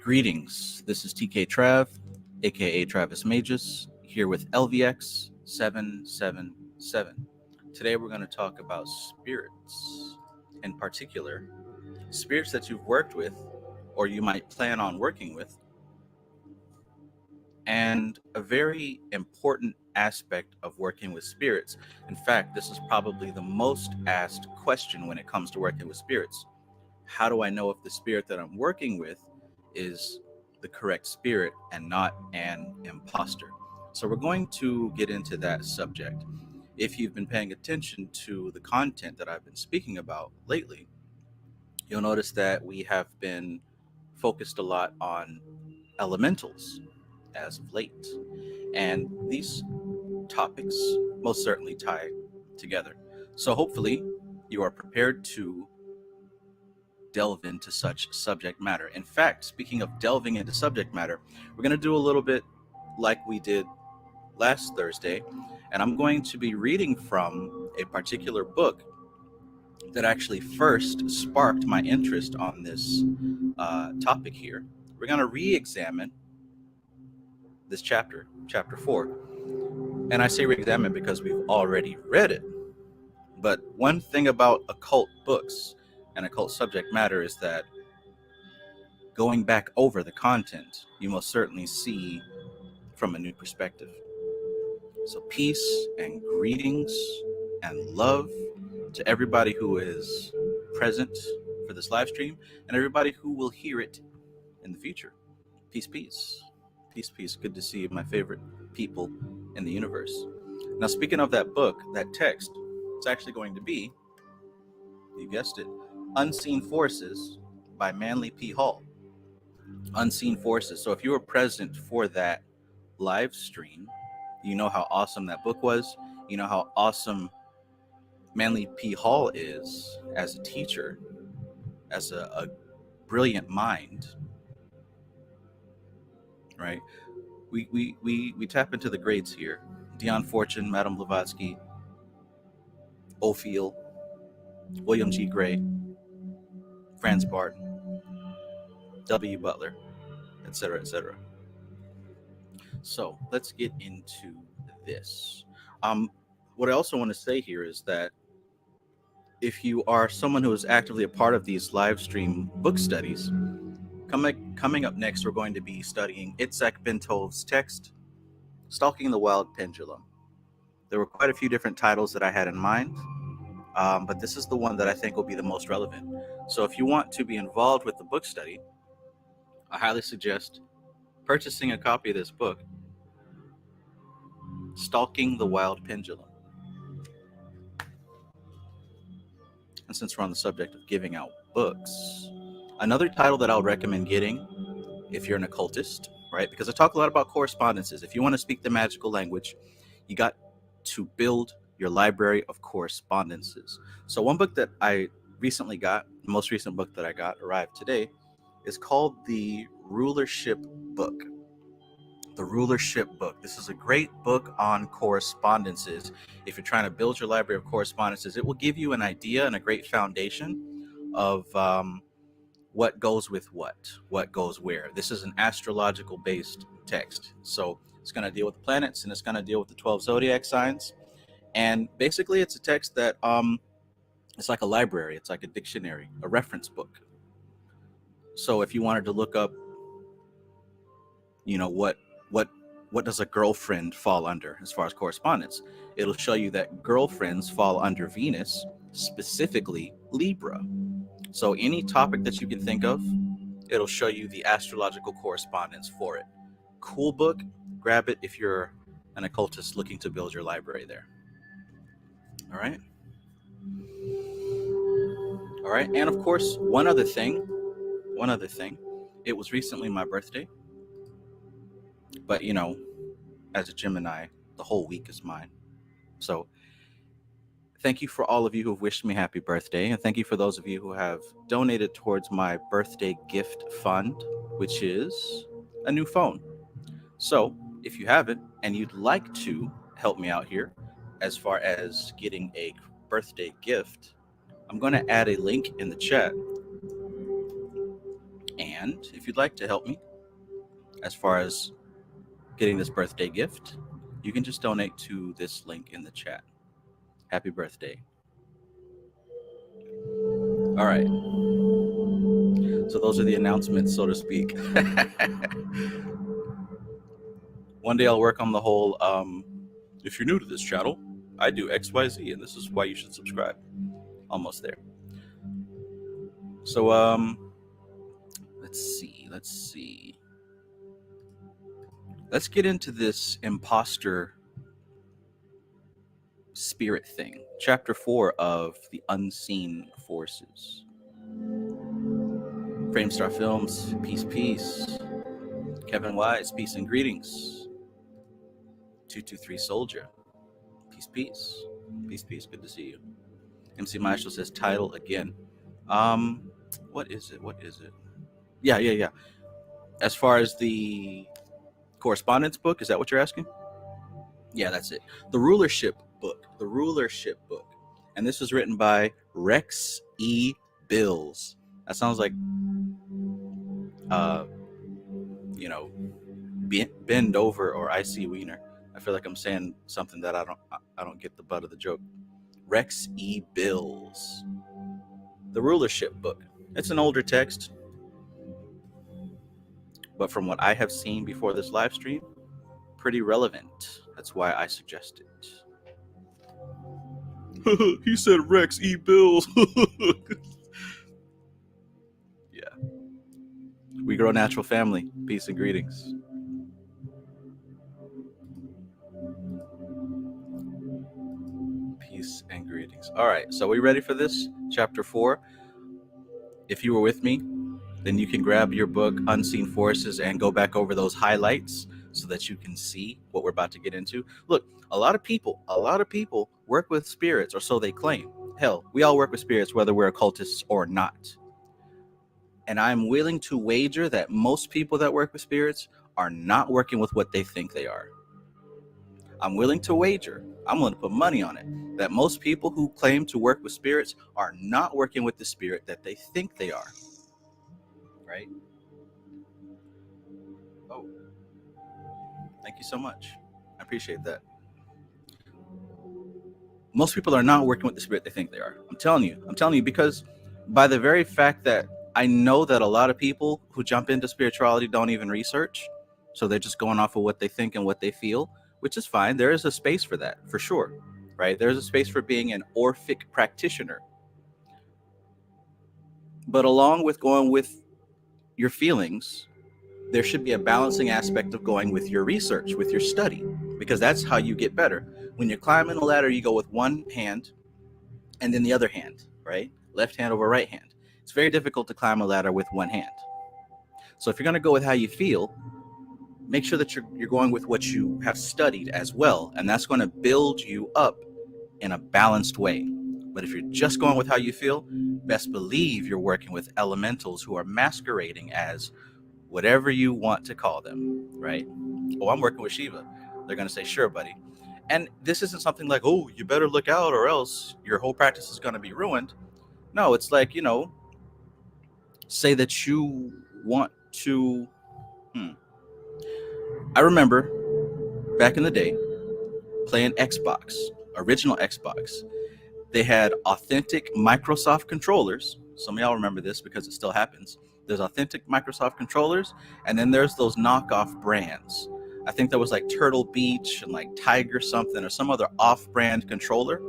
Greetings. This is TK Trav, aka Travis Magus, here with LVX777. Today we're going to talk about spirits, in particular, spirits that you've worked with or you might plan on working with, and a very important aspect of working with spirits. In fact, this is probably the most asked question when it comes to working with spirits. How do I know if the spirit that I'm working with is the correct spirit and not an imposter? So we're going to get into that subject. If you've been paying attention to the content that I've been speaking about lately, you'll notice that we have been focused a lot on elementals as of late. And these topics most certainly tie together. So hopefully you are prepared to delve into such subject matter. In fact, speaking of delving into subject matter, we're going to do a little bit like we did last Thursday, and I'm going to be reading from a particular book that actually first sparked my interest on this topic here. We're going to re-examine this chapter 4. And I say re-examine because we've already read it. But one thing about occult books and occult subject matter is that going back over the content, you most certainly see from a new perspective. So peace and greetings and love to everybody who is present for this live stream and everybody who will hear it in the future. Peace, peace. Peace, peace. Good to see my favorite people in the universe. Now, speaking of that book, that text, it's actually going to be, you guessed it, Unseen Forces by Manly P. Hall. Unseen Forces. So if you were present for that live stream, you know how awesome that book was. You know how awesome Manly P. Hall is as a teacher, as a brilliant mind, right? We tap into the greats here. Dion Fortune, Madame Blavatsky, Ophiel, William G. Gray, Franz Barton, W. Butler, etc., etc. So let's get into this. What I also want to say here is that if you are someone who is actively a part of these live stream book studies, coming up next, we're going to be studying Itzhak Bentov's text, Stalking the Wild Pendulum. There were quite a few different titles that I had in mind, but this is the one that I think will be the most relevant. So if you want to be involved with the book study, I highly suggest purchasing a copy of this book, Stalking the Wild Pendulum. And since we're on the subject of giving out books, another title that I'll recommend getting if you're an occultist, right? Because I talk a lot about correspondences. If you want to speak the magical language, you got to build your library of correspondences. So one book that I recently got, the most recent book that I got, arrived today, is called The Rulership Book. The Rulership Book. This is a great book on correspondences. If you're trying to build your library of correspondences, it will give you an idea and a great foundation of what goes with what goes where. This is an astrological based text. So it's going to deal with the planets and it's going to deal with the 12 zodiac signs. And basically it's a text that it's like a library. It's like a dictionary, a reference book. So if you wanted to look up, you know, what does a girlfriend fall under as far as correspondence, it'll show you that girlfriends fall under Venus, specifically Libra. So any topic that you can think of, it'll show you the astrological correspondence for it. Cool book. Grab it if you're an occultist looking to build your library there. All right. And of course, one other thing. It was recently my birthday. But, you know, as a Gemini, the whole week is mine. So thank you for all of you who have wished me happy birthday. And thank you for those of you who have donated towards my birthday gift fund, which is a new phone. So if you have it and you'd like to help me out here as far as getting a birthday gift, I'm going to add a link in the chat. And And if you'd like to help me as far as getting this birthday gift, you can just donate to this link in the chat. Happy birthday. All right. So those are the announcements, so to speak. One day I'll work on the whole, if you're new to this channel, I do XYZ, and this is why you should subscribe. Almost there. So, let's see. Let's get into this imposter spirit thing. Chapter 4 of The Unseen Forces. Framestar Films, peace. Kevin Wise, peace and greetings. 223 Soldier, peace. Good to see you. MC Maestro says title again. What is it? Yeah. As far as the correspondence book, is that what you're asking? Yeah, that's it. The rulership book. And this was written by Rex E. Bills. That sounds like bend over or icy wiener. I feel like I'm saying something that I don't get the butt of the joke. Rex E. Bills. The rulership book. It's an older text, but from what I have seen before this live stream, pretty relevant. That's why I suggest it. He said Rex E. Bills. Yeah. We grow natural family. Peace and greetings. Peace and greetings. All right, so we ready for this? Chapter 4. If you were with me, then you can grab your book, Unseen Forces, and go back over those highlights so that you can see what we're about to get into. Look, a lot of people work with spirits, or so they claim. Hell, we all work with spirits, whether we're occultists or not. And I'm willing to wager that most people that work with spirits are not working with what they think they are. I'm willing to wager, I'm willing to put money on it, that most people who claim to work with spirits are not working with the spirit that they think they are. Right? Oh, thank you so much. I appreciate that. Most people are not working with the spirit they think they are. I'm telling you, because by the very fact that I know that a lot of people who jump into spirituality don't even research, so they're just going off of what they think and what they feel, which is fine. There is a space for that, for sure, right? There's a space for being an Orphic practitioner. But along with going with your feelings, there should be a balancing aspect of going with your research, with your study, because that's how you get better. When you're climbing a ladder, you go with one hand and then the other hand, right? Left hand over right hand. It's very difficult to climb a ladder with one hand. So if you're going to go with how you feel, make sure that you're going with what you have studied as well, and that's going to build you up in a balanced way. But if you're just going with how you feel, best believe you're working with elementals who are masquerading as whatever you want to call them, right? Oh, I'm working with Shiva. They're going to say, sure, buddy. And this isn't something like, oh, you better look out or else your whole practice is going to be ruined. No, it's like, say that you want to... I remember back in the day playing Xbox, original Xbox. They had authentic Microsoft controllers. Some of y'all remember this because it still happens. There's authentic Microsoft controllers, and then there's those knockoff brands. I think there was like Turtle Beach and like Tiger something or some other off-brand controller.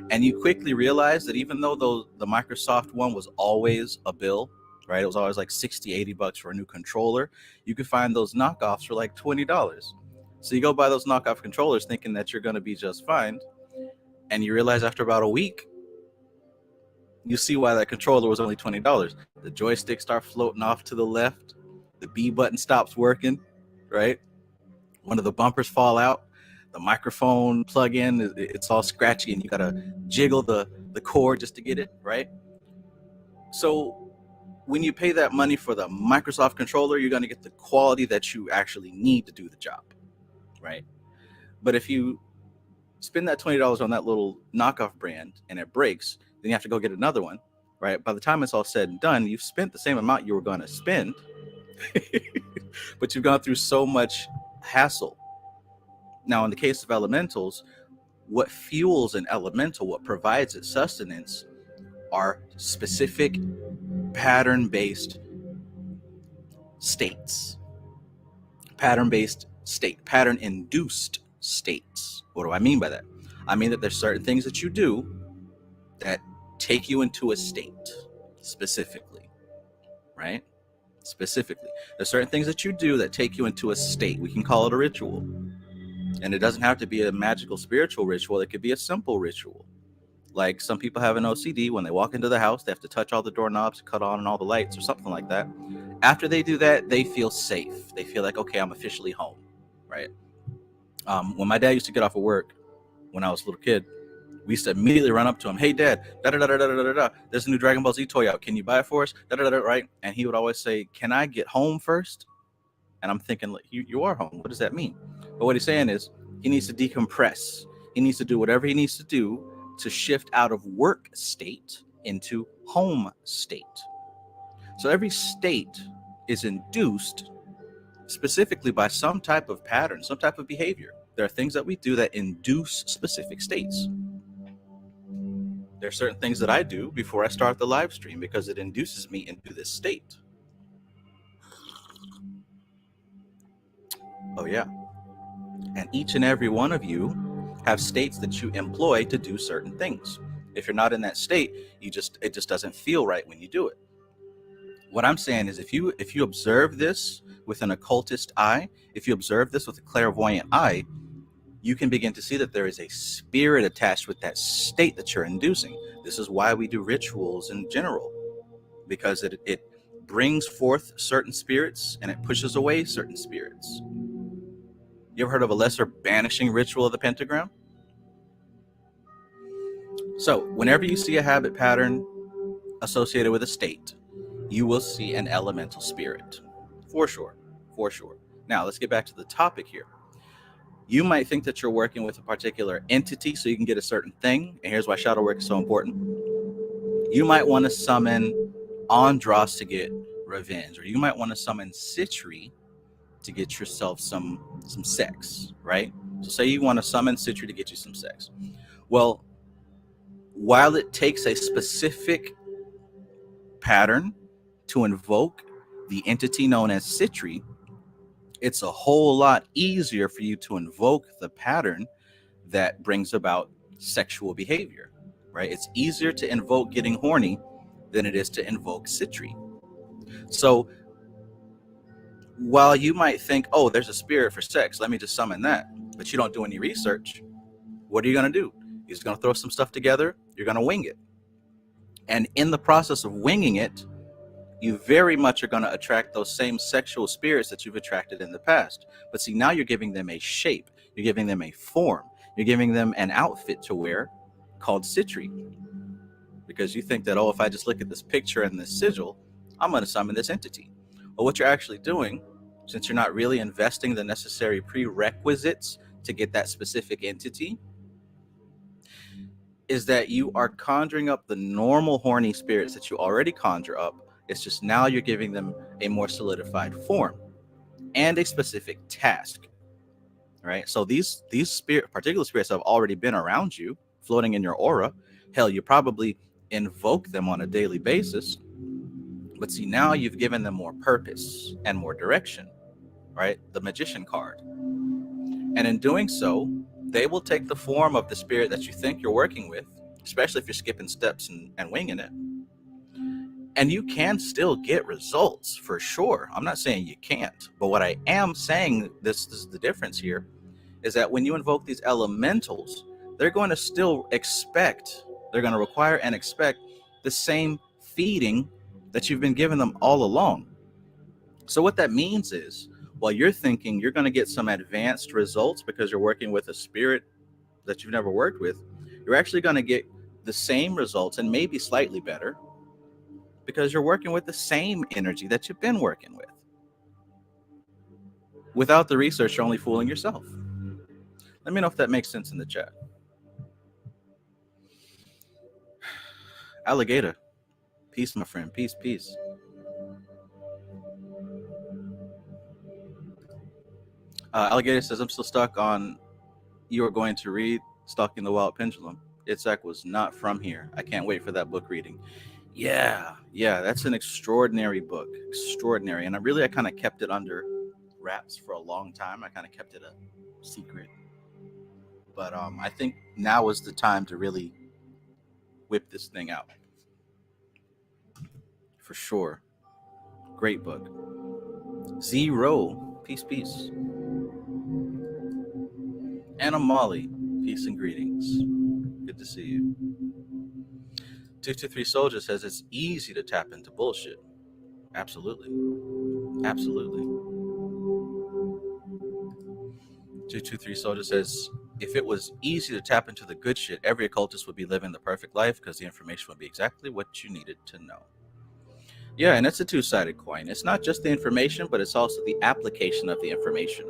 And you quickly realize that even though the Microsoft one was always a bill, right? It was always like $60-$80 for a new controller. You could find those knockoffs for like $20. So you go buy those knockoff controllers thinking that you're going to be just fine. And you realize after about a week, you see why that controller was only $20. The joystick starts floating off to the left. The B button stops working, right? One of the bumpers fall out. The microphone plug-in, it's all scratchy, and you got to jiggle the cord just to get it, right? So when you pay that money for the Microsoft controller, you're going to get the quality that you actually need to do the job, right? But if you spend that $20 on that little knockoff brand and it breaks, then you have to go get another one, right? By the time it's all said and done, you've spent the same amount you were going to spend, but you've gone through so much hassle. Now, in the case of elementals, what fuels an elemental, what provides it sustenance, are specific pattern-based states. Pattern-induced states. What do I mean by that? I mean that there's certain things that you do that take you into a state, specifically, right? Specifically. There's certain things that you do that take you into a state. We can call it a ritual. And it doesn't have to be a magical spiritual ritual. It could be a simple ritual. Like some people have an OCD. When they walk into the house, they have to touch all the doorknobs, cut on all the lights, or something like that. After they do that, they feel safe. They feel like, okay, I'm officially home, right? When my dad used to get off of work when I was a little kid, we used to immediately run up to him. Hey, Dad, there's a new Dragon Ball Z toy out. Can you buy it for us? Right? And he would always say, can I get home first? And I'm thinking, you are home. What does that mean? But what he's saying is he needs to decompress. He needs to do whatever he needs to do to shift out of work state into home state. So every state is induced specifically by some type of pattern, some type of behavior. There are things that we do that induce specific states. There are certain things that I do before I start the live stream because it induces me into this state. Oh yeah. And each and every one of you have states that you employ to do certain things. If you're not in that state, it just doesn't feel right when you do it. What I'm saying is if you observe this with an occultist eye, if you observe this with a clairvoyant eye, you can begin to see that there is a spirit attached with that state that you're inducing. This is why we do rituals in general, because it brings forth certain spirits and it pushes away certain spirits. You ever heard of a lesser banishing ritual of the pentagram? So whenever you see a habit pattern associated with a state, you will see an elemental spirit. For sure. Now let's get back to the topic here. You might think that you're working with a particular entity so you can get a certain thing. And here's why shadow work is so important. You might want to summon Andros to get revenge, or you might want to summon Citri to get yourself some sex, right? So say you want to summon Citri to get you some sex. Well, while it takes a specific pattern to invoke the entity known as Citri, it's a whole lot easier for you to invoke the pattern that brings about sexual behavior, right? It's easier to invoke getting horny than it is to invoke Citri. So while you might think, oh, there's a spirit for sex, let me just summon that, but you don't do any research, what are you going to do? You're just going to throw some stuff together, you're going to wing it. And in the process of winging it, you very much are going to attract those same sexual spirits that you've attracted in the past. But see, now you're giving them a shape, you're giving them a form, you're giving them an outfit to wear called Citri. Because you think that, oh, if I just look at this picture and this sigil, I'm going to summon this entity. Well, what you're actually doing, since you're not really investing the necessary prerequisites to get that specific entity, is that you are conjuring up the normal horny spirits that you already conjure up. It's just now you're giving them a more solidified form and a specific task, right? So these particular spirits have already been around you, floating in your aura. Hell, you probably invoke them on a daily basis. But see, now you've given them more purpose and more direction, right? The magician card. And in doing so, they will take the form of the spirit that you think you're working with, especially if you're skipping steps and winging it. And you can still get results for sure. I'm not saying you can't, but what I am saying, this is the difference here, is that when you invoke these elementals, they're going to still they're going to require and expect the same feeding that you've been giving them all along. So what that means is, while you're thinking you're going to get some advanced results because you're working with a spirit that you've never worked with, you're actually going to get the same results and maybe slightly better because you're working with the same energy that you've been working with. Without the research, you're only fooling yourself. Let me know if that makes sense in the chat. Alligator. Peace, my friend. Peace, peace. Alligator says, I'm still stuck on you are going to read Stalking the Wild Pendulum. Itzhak was not from here. I can't wait for that book reading. Yeah, that's an extraordinary book. Extraordinary. And I kind of kept it under wraps for a long time. I kind of kept it a secret. But I think now is the time to really whip this thing out. For sure. Great book. Zero. Peace, peace. Anna Molly. Peace and greetings. Good to see you. 223 Soldier says it's easy to tap into bullshit. Absolutely. 223 Soldier says if it was easy to tap into the good shit, every occultist would be living the perfect life because the information would be exactly what you needed to know. Yeah, and it's a two-sided coin. It's not just the information, but it's also the application of the information.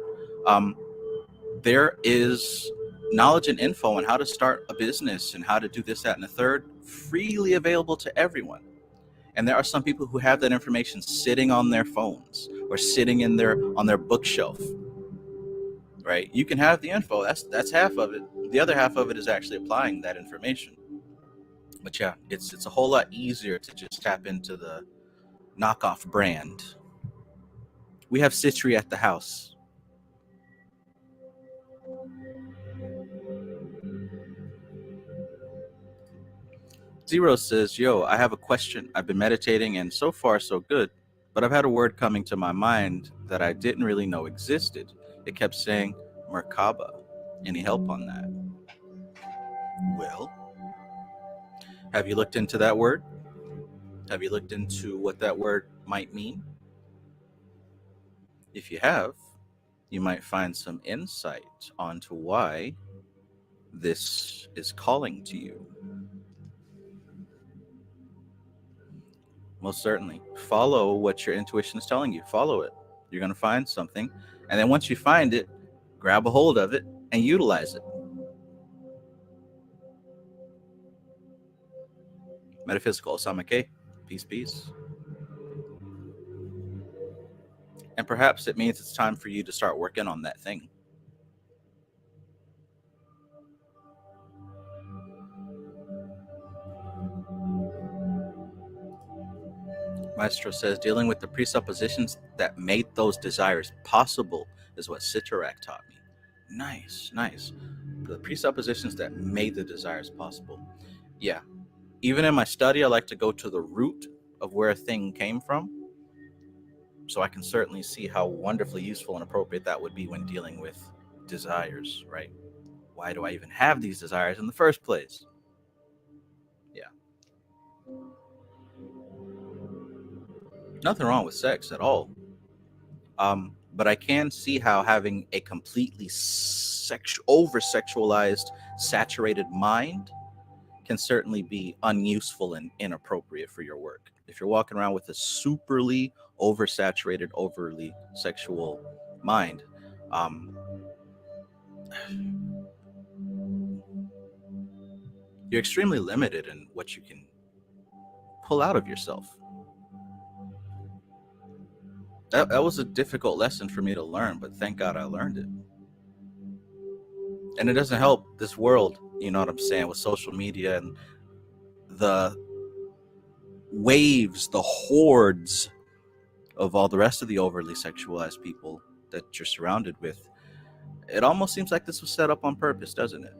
There is knowledge and info on how to start a business and how to do this, that, and the third freely available to everyone. And there are some people who have that information sitting on their phones or sitting on their bookshelf. Right? You can have the info. That's half of it. The other half of it is actually applying that information. But yeah, it's a whole lot easier to just tap into the knockoff brand. We have Citri at the house. Zero says, yo, I have a question. I've been meditating and so far so good, but I've had a word coming to my mind that I didn't really know existed. It kept saying Merkaba. Any help on that? Well, have you looked into that word? Have you looked into what that word might mean? If you have, you might find some insight onto why this is calling to you. Most certainly. Follow what your intuition is telling you. Follow it. You're going to find something. And then once you find it, grab a hold of it and utilize it. Metaphysical Samake. Peace, peace. And perhaps it means it's time for you to start working on that thing. Maestro says, dealing with the presuppositions that made those desires possible is what Sitarak taught me. Nice. The presuppositions that made the desires possible. Yeah. Even in my study, I like to go to the root of where a thing came from. So I can certainly see how wonderfully useful and appropriate that would be when dealing with desires, right? Why do I even have these desires in the first place? Yeah. Nothing wrong with sex at all. But I can see how having a completely over-sexualized, saturated mind can certainly be unuseful and inappropriate for your work. If you're walking around with a superly oversaturated, overly sexual mind, you're extremely limited in what you can pull out of yourself. That was a difficult lesson for me to learn, but thank God I learned it. And it doesn't help this world, you know what I'm saying, with social media and the waves, the hordes of all the rest of the overly sexualized people that you're surrounded with. It almost seems like this was set up on purpose, doesn't it?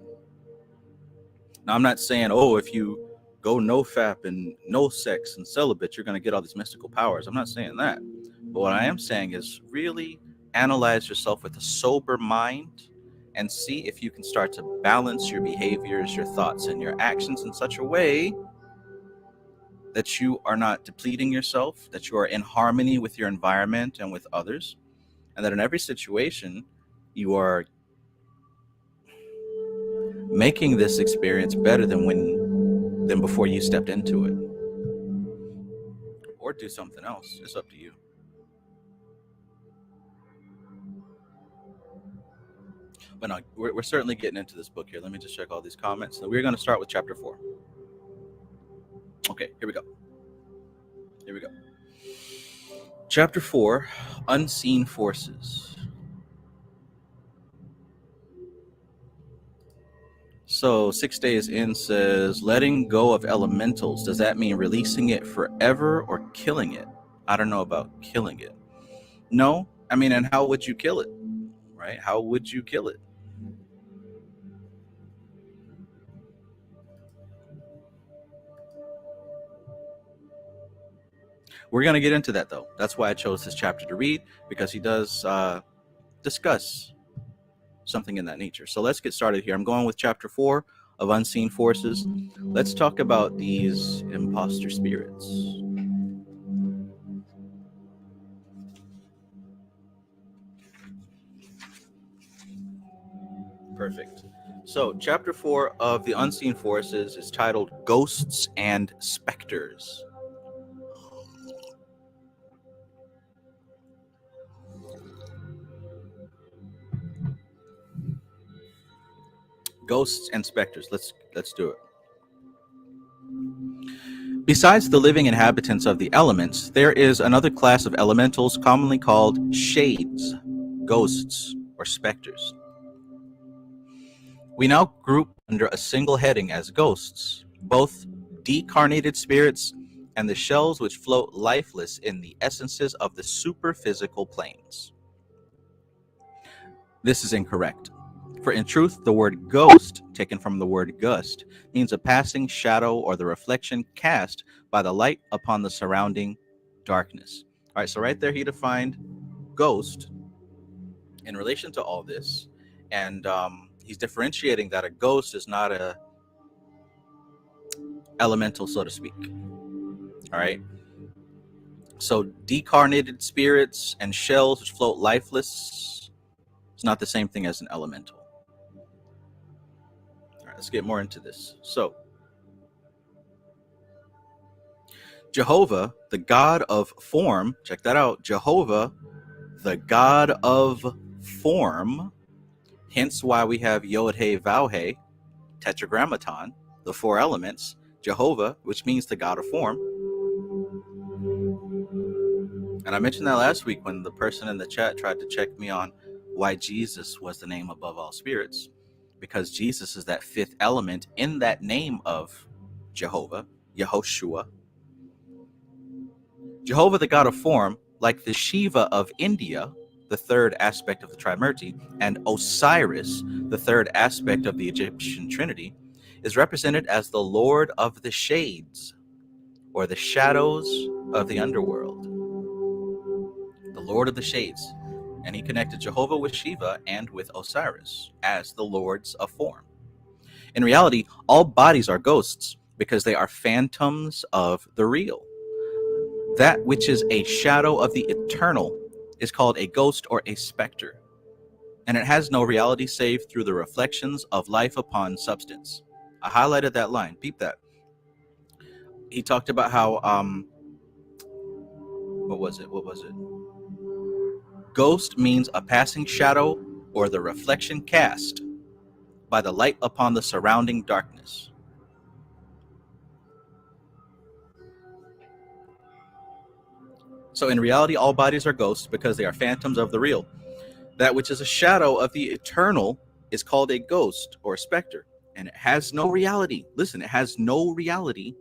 Now, I'm not saying, if you go no fap and no sex and celibate, you're going to get all these mystical powers. I'm not saying that. But what I am saying is really analyze yourself with a sober mind and see if you can start to balance your behaviors, your thoughts, and your actions in such a way that you are not depleting yourself, that you are in harmony with your environment and with others, and that in every situation you are making this experience better than before you stepped into it. Or do something else. It's up to you. But no, we're certainly getting into this book here. Let me just check all these comments. So we're going to start with chapter 4. Okay, here we go. Here we go. Chapter 4, Unseen Forces. So 6 days in says, letting go of elementals. Does that mean releasing it forever or killing it? I don't know about killing it. No. I mean, and how would you kill it? Right? How would you kill it? We're going to get into that, though. That's why I chose this chapter to read, because he does discuss something in that nature. So let's get started here. I'm going with chapter 4 of Unseen Forces. Let's talk about these imposter spirits. Perfect. So, chapter 4 of the Unseen Forces is titled Ghosts and Specters. Ghosts and Specters. Let's do it. Besides the living inhabitants of the elements, there is another class of elementals commonly called shades, ghosts, or specters. We now group under a single heading as ghosts, both decarnated spirits and the shells which float lifeless in the essences of the superphysical planes. This is incorrect. For in truth, the word ghost, taken from the word gust, means a passing shadow or the reflection cast by the light upon the surrounding darkness. All right, so right there he defined ghost in relation to all this. And he's differentiating that a ghost is not a elemental, so to speak. All right. So decarnated spirits and shells which float lifeless is not the same thing as an elemental. All right, let's get more into this. So Jehovah, the God of form, check that out. Jehovah, the God of form, hence why we have Yod He Vav He, Tetragrammaton, the four elements. Jehovah, which means the God of form. And I mentioned that last week when the person in the chat tried to check me on why Jesus was the name above all spirits. Because Jesus is that fifth element in that name of Jehovah, Yehoshua. Jehovah, the God of form, like the Shiva of India, the third aspect of the Trimurti, and Osiris, the third aspect of the Egyptian Trinity, is represented as the Lord of the Shades, or the shadows of the underworld. The Lord of the Shades. And he connected Jehovah with Shiva and with Osiris as the lords of form. In reality, all bodies are ghosts because they are phantoms of the real. That which is a shadow of the eternal is called a ghost or a specter, and it has no reality save through the reflections of life upon substance. I highlighted that line. Peep that. He talked about how what was it? Ghost means a passing shadow or the reflection cast by the light upon the surrounding darkness. So in reality, all bodies are ghosts because they are phantoms of the real. That which is a shadow of the eternal is called a ghost or a specter, and it has no reality. Listen, it has no reality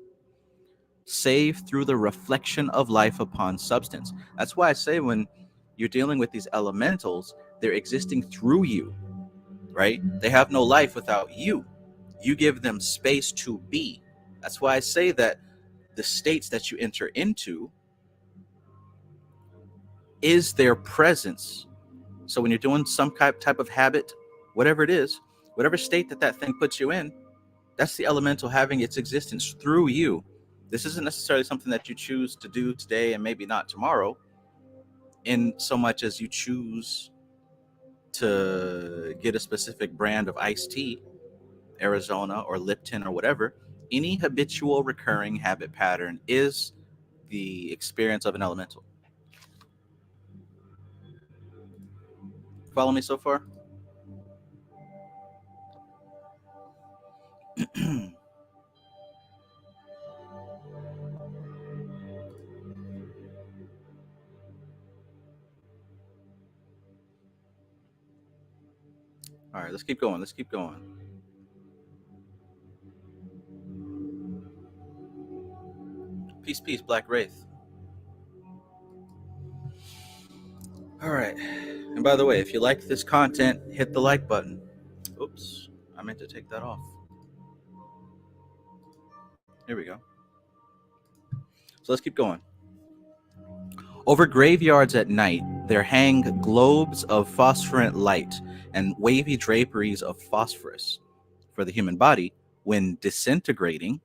save through the reflection of life upon substance. That's why I say when you're dealing with these elementals, they're existing through you, right? They have no life without you. You give them space to be. That's why I say that the states that you enter into is their presence. So when you're doing some type of habit, whatever it is, whatever state that thing puts you in, that's the elemental having its existence through you. This isn't necessarily something that you choose to do today and maybe not tomorrow, in so much as you choose to get a specific brand of iced tea, Arizona or Lipton or whatever. Any habitual recurring habit pattern is the experience of an elemental. Follow me so far? let's keep going. Let's keep going. Peace, peace, Black Wraith. All right. And by the way, if you like this content, hit the like button. Oops, I meant to take that off. Here we go. So let's keep going. Over graveyards at night, there hang globes of phosphorant light and wavy draperies of phosphorus. For the human body, when disintegrating,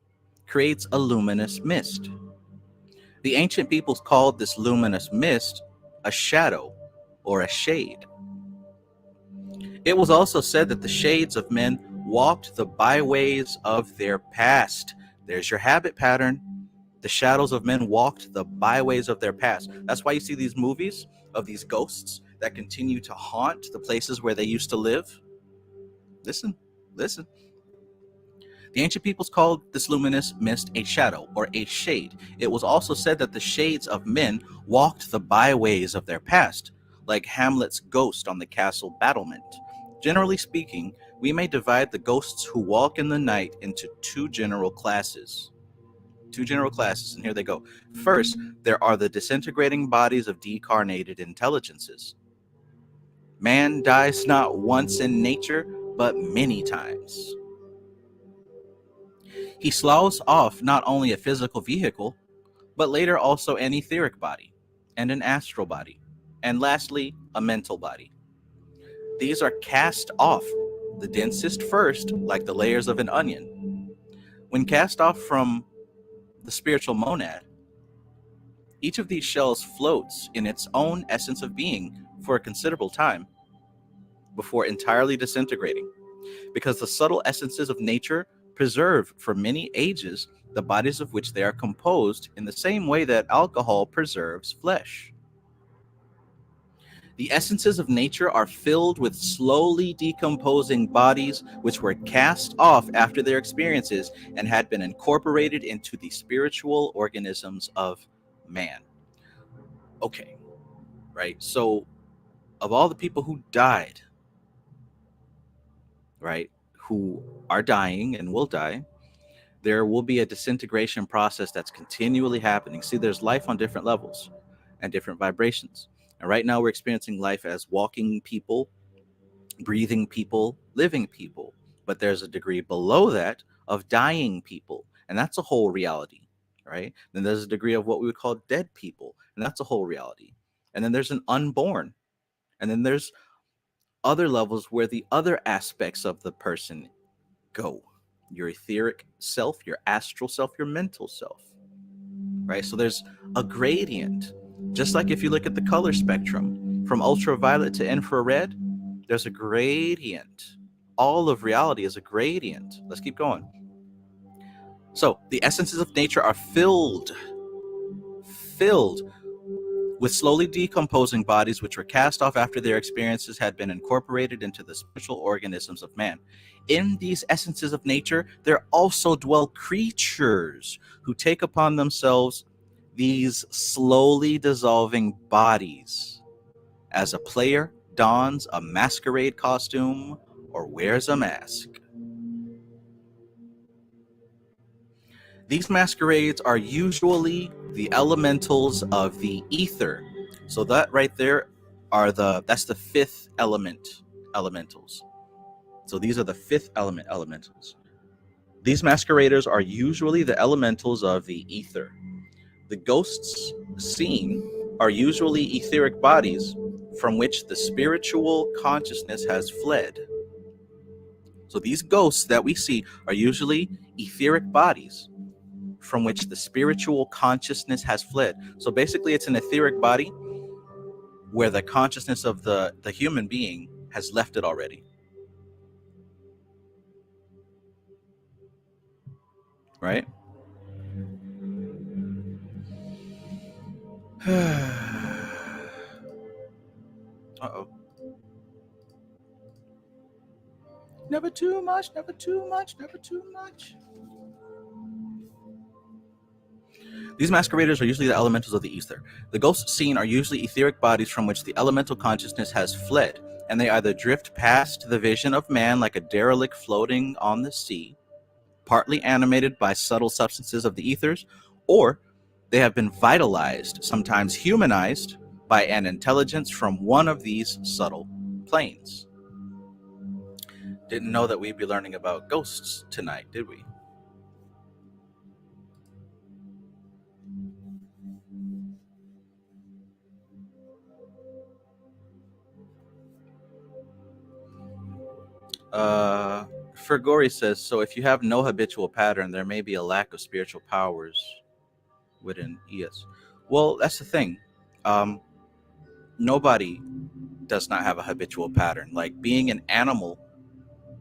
creates a luminous mist. The ancient peoples called this luminous mist a shadow or a shade. It was also said that the shades of men walked the byways of their past. There's your habit pattern. The shadows of men walked the byways of their past. That's why you see these movies of these ghosts that continue to haunt the places where they used to live. Listen. The ancient peoples called this luminous mist a shadow or a shade. It was also said that the shades of men walked the byways of their past, like Hamlet's ghost on the castle battlement. Generally speaking, we may divide the ghosts who walk in the night into two general classes. And here they go. First, there are the disintegrating bodies of decarnated intelligences. Man dies not once in nature, but many times. He sloughs off not only a physical vehicle, but later also an etheric body, and an astral body, and lastly, a mental body. These are cast off, the densest first, like the layers of an onion. When cast off from the spiritual monad, each of these shells floats in its own essence of being for a considerable time before entirely disintegrating, because the subtle essences of nature preserve for many ages the bodies of which they are composed in the same way that alcohol preserves flesh. The essences of nature are filled with slowly decomposing bodies which were cast off after their experiences and had been incorporated into the spiritual organisms of man. Okay, right? So, of all the people who died, right, who are dying and will die, there will be a disintegration process that's continually happening. See, there's life on different levels and different vibrations. And right now we're experiencing life as walking people, breathing people, living people. But there's a degree below that of dying people. And that's a whole reality, right? Then there's a degree of what we would call dead people. And that's a whole reality. And then there's an unborn. And then there's other levels where the other aspects of the person go. Your etheric self, your astral self, your mental self, right? So there's a gradient. Just like if you look at the color spectrum from ultraviolet to infrared, there's a gradient. All of reality is a gradient. Let's keep going. So the essences of nature are filled with slowly decomposing bodies which were cast off after their experiences had been incorporated into the spiritual organisms of man. In these essences of nature, there also dwell creatures who take upon themselves these slowly dissolving bodies as a player dons a masquerade costume or wears a mask. These masquerades are usually the elementals of the ether. So that right there that's the fifth elementals. So these are the fifth elementals. These masqueraders are usually the elementals of the ether. The ghosts seen are usually etheric bodies from which the spiritual consciousness has fled. So these ghosts that we see are usually etheric bodies from which the spiritual consciousness has fled. So basically it's an etheric body where the consciousness of the human being has left it already. Right? Uh-oh. Never too much, never too much, never too much. These masqueraders are usually the elementals of the ether. The ghosts seen are usually etheric bodies from which the elemental consciousness has fled. and they either drift past the vision of man like a derelict floating on the sea, partly animated by subtle substances of the ethers, or they have been vitalized, sometimes humanized, by an intelligence from one of these subtle planes. Didn't know that we'd be learning about ghosts tonight, did we? Fergori says, so if you have no habitual pattern, there may be a lack of spiritual powers within ES. Well, that's the thing. Nobody does not have a habitual pattern. Like, being an animal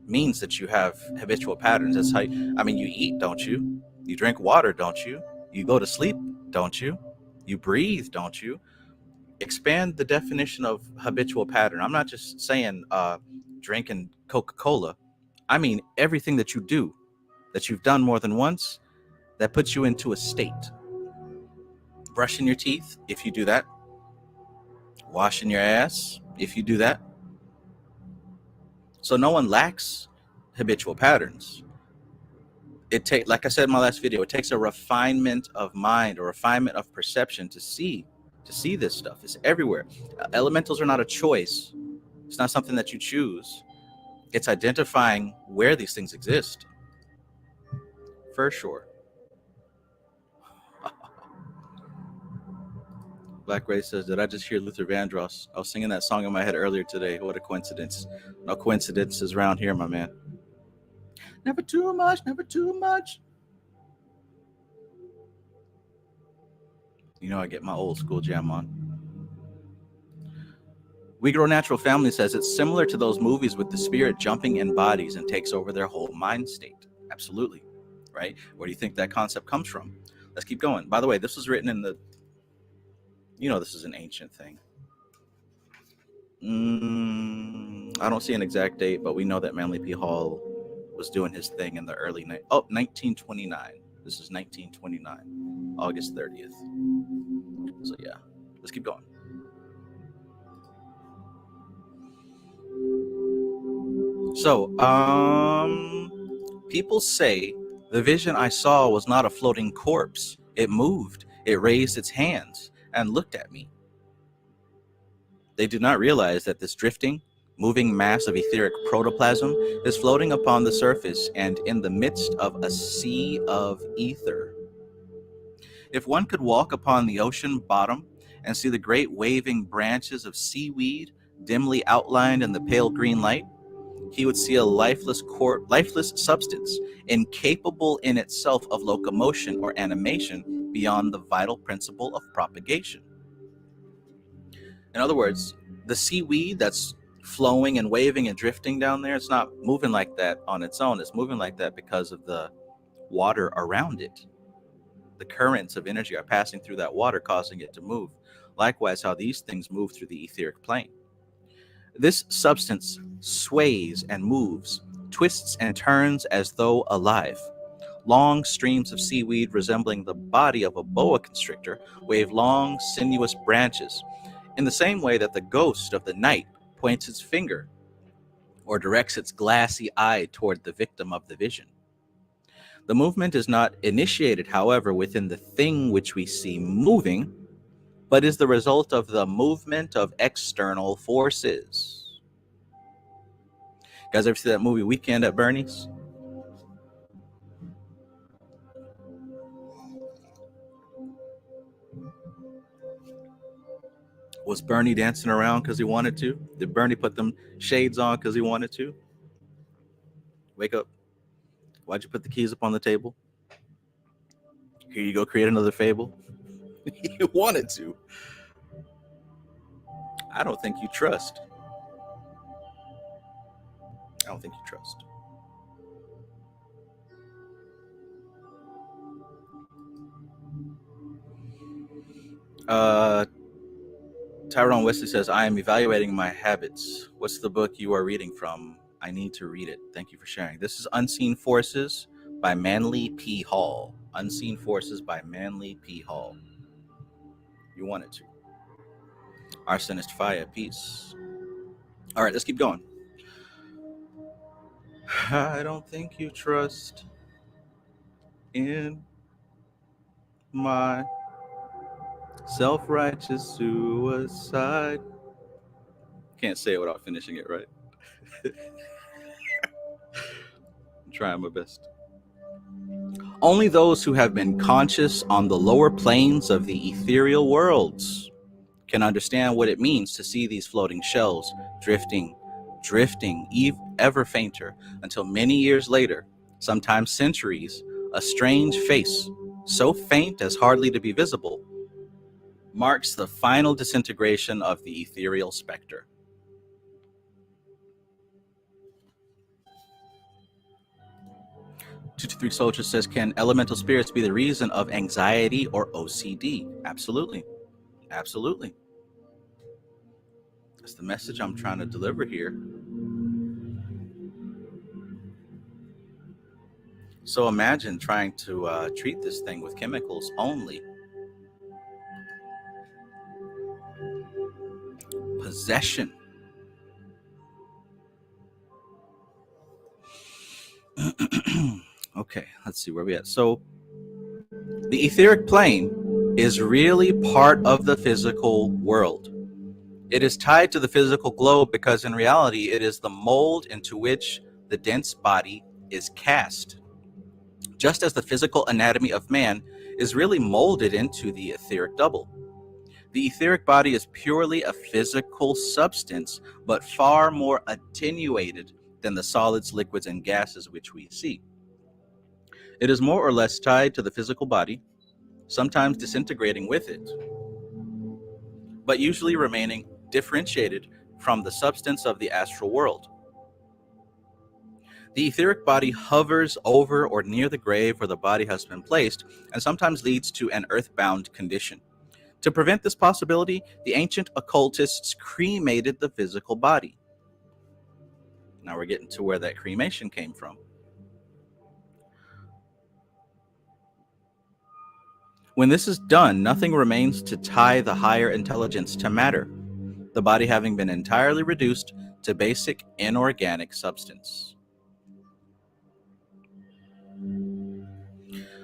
means that you have habitual patterns. That's how you eat, don't you? You drink water, don't you? You go to sleep, don't you? You breathe, don't you? Expand the definition of habitual pattern. I'm not just saying drinking Coca-Cola. I mean everything that you do, that you've done more than once, that puts you into a state. Brushing your teeth, if you do that. Washing your ass, if you do that. So no one lacks habitual patterns. Like I said in my last video, it takes a refinement of mind, a refinement of perception to see this stuff. It's everywhere. Elementals are not a choice. It's not something that you choose. It's identifying where these things exist. For sure. Black Ray says, did I just hear Luther Vandross? I was singing that song in my head earlier today. What a coincidence. No coincidences around here, my man. Never too much, never too much. You know, I get my old school jam on. We Grow Natural Family says it's similar to those movies with the spirit jumping in bodies and takes over their whole mind state. Absolutely. Right? Where do you think that concept comes from? Let's keep going. By the way, this was written in the, this is an ancient thing. I don't see an exact date, but we know that Manly P. Hall was doing his thing in the early 1929. This is 1929, August 30th. So yeah, let's keep going. So, people say the vision I saw was not a floating corpse. It moved. It raised its hands and looked at me. They do not realize that this drifting, moving mass of etheric protoplasm is floating upon the surface and in the midst of a sea of ether. If one could walk upon the ocean bottom and see the great waving branches of seaweed dimly outlined in the pale green light, he would see a lifeless substance, incapable in itself of locomotion or animation beyond the vital principle of propagation. In other words, the seaweed that's flowing and waving and drifting down there, it's not moving like that on its own. It's moving like that because of the water around it. The currents of energy are passing through that water, causing it to move. Likewise, how these things move through the etheric plane. This substance sways and moves, twists and turns as though alive. Long streams of seaweed resembling the body of a boa constrictor wave long, sinuous branches, in the same way that the ghost of the night points its finger or directs its glassy eye toward the victim of the vision. The movement is not initiated, however, within the thing which we see moving, but is the result of the movement of external forces. You guys ever see that movie Weekend at Bernie's? Was Bernie dancing around because he wanted to? Did Bernie put them shades on because he wanted to? Wake up. Why'd you put the keys up on the table? Here you go, create another fable. You wanted to. I don't think you trust. I don't think you trust. Tyrone Wesley says, I am evaluating my habits. What's the book you are reading from? I need to read it. Thank you for sharing. This is Unseen Forces by Manly P. Hall. Unseen Forces by Manly P. Hall. You wanted to. Arsonist Fire, peace. All right, let's keep going. I don't think you trust in my self-righteous suicide. Can't say it without finishing it, right? I'm trying my best. Only those who have been conscious on the lower planes of the ethereal worlds can understand what it means to see these floating shells drifting ever fainter until many years later, sometimes centuries, a strange face, so faint as hardly to be visible, marks the final disintegration of the ethereal specter. 223 Soldier says, can elemental spirits be the reason of anxiety or OCD? Absolutely. Absolutely. That's the message I'm trying to deliver here. So imagine trying to treat this thing with chemicals only. Possession. Okay, let's see where we at. So the etheric plane is really part of the physical world. It is tied to the physical globe because in reality, it is the mold into which the dense body is cast. Just as the physical anatomy of man is really molded into the etheric double. The etheric body is purely a physical substance, but far more attenuated than the solids, liquids, and gases which we see. It is more or less tied to the physical body, sometimes disintegrating with it, but usually remaining differentiated from the substance of the astral world. The etheric body hovers over or near the grave where the body has been placed, and sometimes leads to an earthbound condition. To prevent this possibility, the ancient occultists cremated the physical body. Now we're getting to where that cremation came from. When this is done, nothing remains to tie the higher intelligence to matter, the body having been entirely reduced to basic inorganic substance.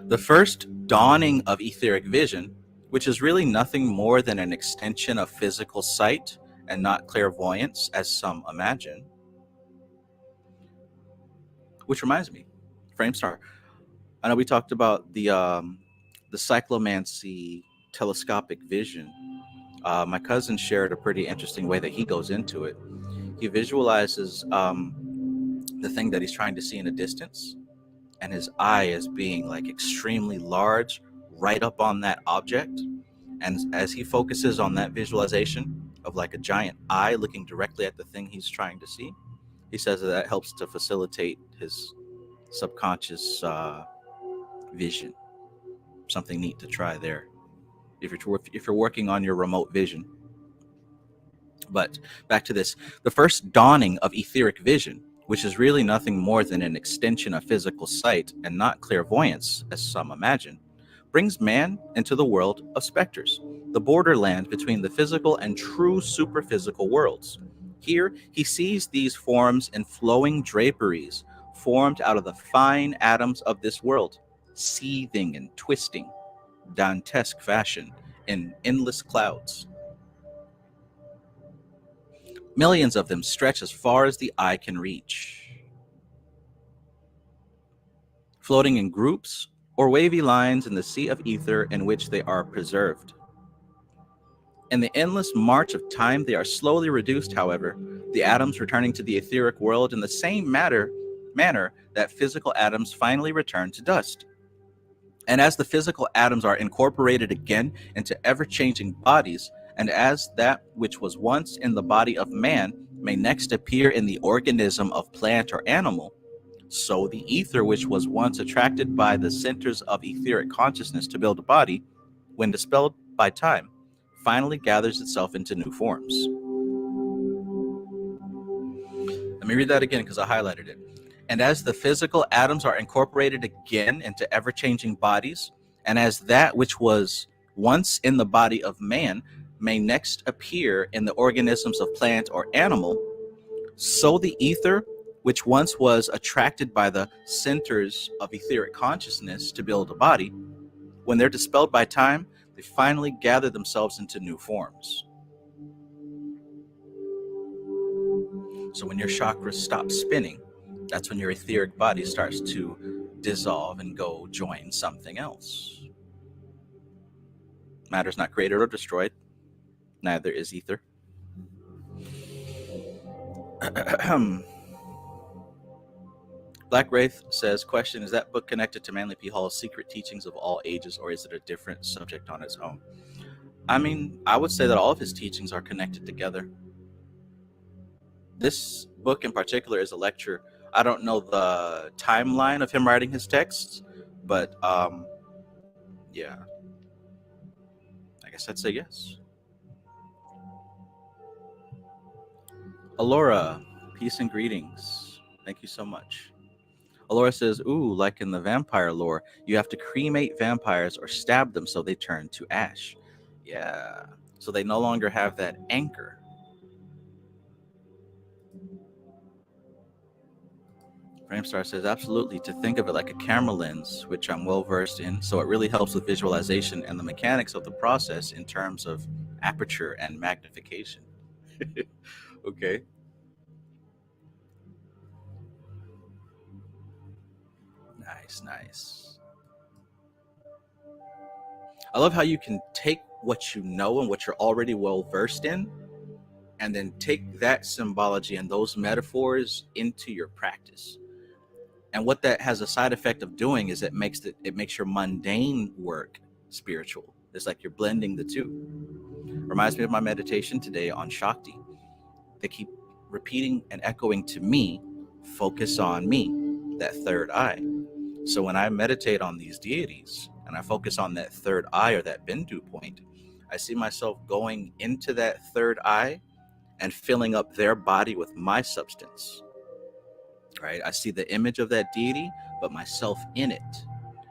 The first dawning of etheric vision, which is really nothing more than an extension of physical sight and not clairvoyance, as some imagine. Which reminds me, Framestar, I know we talked about the cyclomancy telescopic vision. My cousin shared a pretty interesting way that he goes into it. He visualizes the thing that he's trying to see in a distance, and his eye is being like extremely large right up on that object. And as he focuses on that visualization of like a giant eye looking directly at the thing he's trying to see, he says that helps to facilitate his subconscious vision. Something neat to try there if you're working on your remote vision. But back to this, the first dawning of etheric vision, which is really nothing more than an extension of physical sight and not clairvoyance, as some imagine, brings man into the world of specters, the borderland between the physical and true superphysical worlds. Here, he sees these forms in flowing draperies formed out of the fine atoms of this world, seething and twisting, Dantesque fashion, in endless clouds. Millions of them stretch as far as the eye can reach, floating in groups or wavy lines in the sea of ether in which they are preserved. In the endless march of time, they are slowly reduced, however, the atoms returning to the etheric world in the same manner that physical atoms finally return to dust. And as the physical atoms are incorporated again into ever-changing bodies, and as that which was once in the body of man may next appear in the organism of plant or animal, so the ether which was once attracted by the centers of etheric consciousness to build a body, when dispelled by time, finally gathers itself into new forms. Let me read that again because I highlighted it. And as the physical atoms are incorporated again into ever-changing bodies, and as that which was once in the body of man may next appear in the organisms of plant or animal, So the ether, which once was attracted by the centers of etheric consciousness to build a body, when they're dispelled by time, they finally gather themselves into new forms. So when your chakras stop spinning, that's when your etheric body starts to dissolve and go join something else. Matter's not created or destroyed, neither is ether. Black Wraith says, question, is that book connected to Manly P. Hall's Secret Teachings of All Ages, or is it a different subject on its own? I mean, I would say that all of his teachings are connected together. This book in particular is a lecture. I don't know the timeline of him writing his texts, but yeah, I guess I'd say yes. Alora, peace and greetings. Thank you so much. Alora says, ooh, like in the vampire lore, you have to cremate vampires or stab them so they turn to ash. Yeah, so they no longer have that anchor. Framestar says, absolutely, to think of it like a camera lens, which I'm well versed in, so it really helps with visualization and the mechanics of the process in terms of aperture and magnification. Okay. Nice. I love how you can take what you know and what you're already well versed in, and then take that symbology and those metaphors into your practice. And what that has a side effect of doing is it makes your mundane work spiritual. It's like you're blending the two. Reminds me of my meditation today on Shakti. They keep repeating and echoing to me, focus on me, that third eye. So when I meditate on these deities and I focus on that third eye or that Bindu point, I see myself going into that third eye and filling up their body with my substance. Right? I see the image of that deity, but myself in it.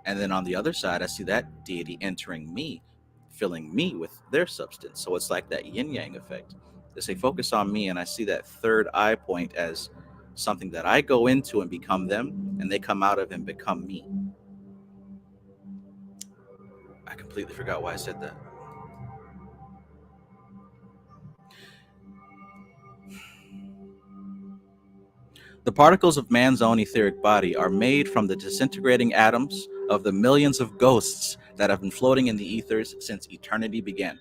And then on the other side, I see that deity entering me, filling me with their substance. So it's like that yin-yang effect. They say, focus on me, and I see that third eye point as something that I go into and become them, and they come out of and become me. I completely forgot why I said that. The particles of man's own etheric body are made from the disintegrating atoms of the millions of ghosts that have been floating in the ethers since eternity began.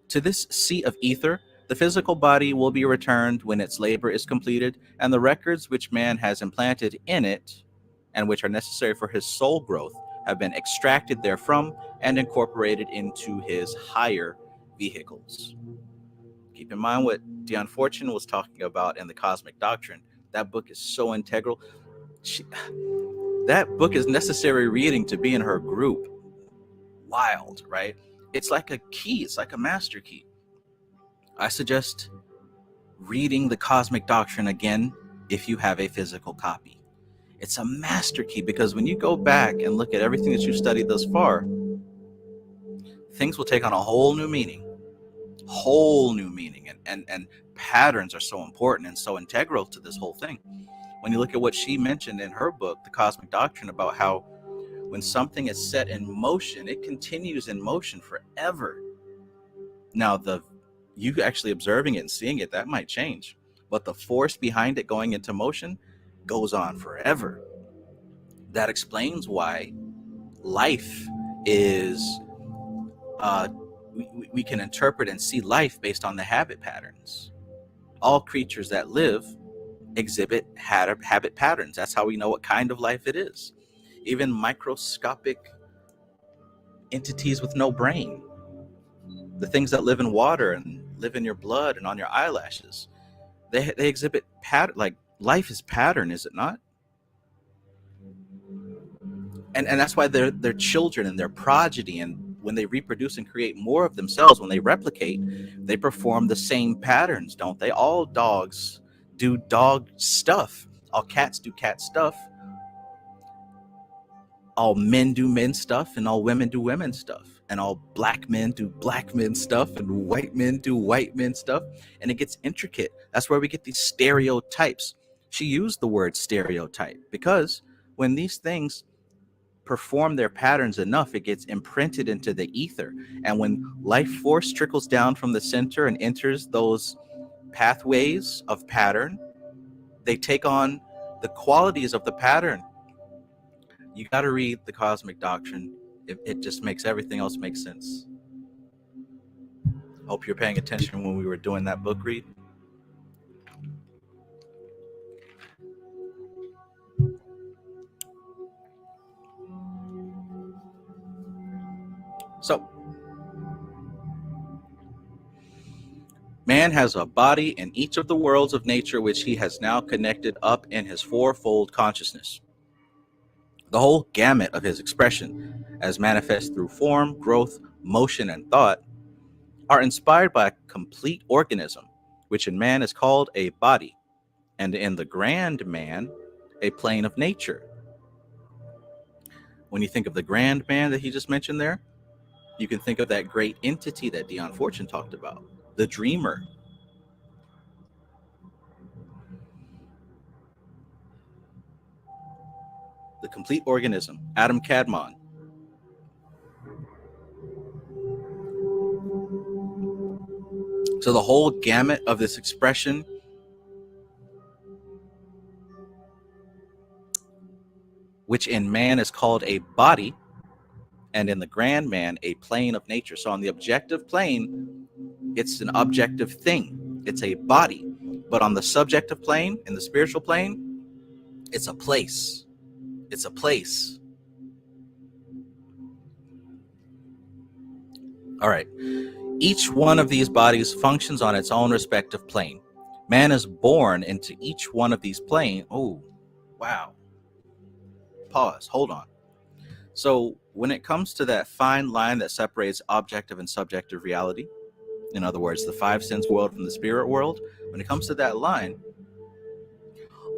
To this sea of ether, the physical body will be returned when its labor is completed, and the records which man has implanted in it, and which are necessary for his soul growth, have been extracted therefrom and incorporated into his higher vehicles. Keep in mind what Dion Fortune was talking about in the Cosmic Doctrine. That book is so integral. That book is necessary reading to be in her group. Wild, right? It's like a key. It's like a master key. I suggest reading the Cosmic Doctrine again if you have a physical copy. It's a master key because when you go back and look at everything that you've studied thus far, things will take on a whole new meaning. And patterns are so important and so integral to this whole thing. When you look at what she mentioned in her book, The Cosmic Doctrine, about how when something is set in motion, it continues in motion forever. Now, you actually observing it and seeing it, that might change, but the force behind it going into motion goes on forever. That explains why life is we can interpret and see life based on the habit patterns. All creatures that live exhibit habit patterns. That's how we know what kind of life it is. Even microscopic entities with no brain, the things that live in water and live in your blood and on your eyelashes, they exhibit pattern. Like life is pattern, is it not? And that's why they're children and their progeny, and when they reproduce and create more of themselves, when they replicate, they perform the same patterns, don't they? All dogs do dog stuff. All cats do cat stuff. all men do men stuff and all women do women stuff, and all black men do black men stuff and white men do white men stuff, and it gets intricate. That's where we get these stereotypes. She used the word stereotype because when these things perform their patterns enough, it gets imprinted into the ether, and when life force trickles down from the center and enters those pathways of pattern, they take on the qualities of the pattern. You got to read the Cosmic Doctrine. It just makes everything else make sense. Hope you're paying attention when we were doing that book read. So, man has a body in each of the worlds of nature, which he has now connected up in his fourfold consciousness. The whole gamut of his expression, as manifest through form, growth, motion, and thought, are inspired by a complete organism, which in man is called a body, and in the grand man, a plane of nature. When you think of the grand man that he just mentioned there, you can think of that great entity that Dion Fortune talked about, the dreamer. The complete organism, Adam Kadmon. So the whole gamut of this expression, which in man is called a body, and in the grand man, a plane of nature. So on the objective plane, it's an objective thing. It's a body. But on the subjective plane, in the spiritual plane, it's a place. It's a place. All right. Each one of these bodies functions on its own respective plane. Man is born into each one of these planes. Oh, wow. Pause. Hold on. So when it comes to that fine line that separates objective and subjective reality, in other words, the five sense world from the spirit world, when it comes to that line,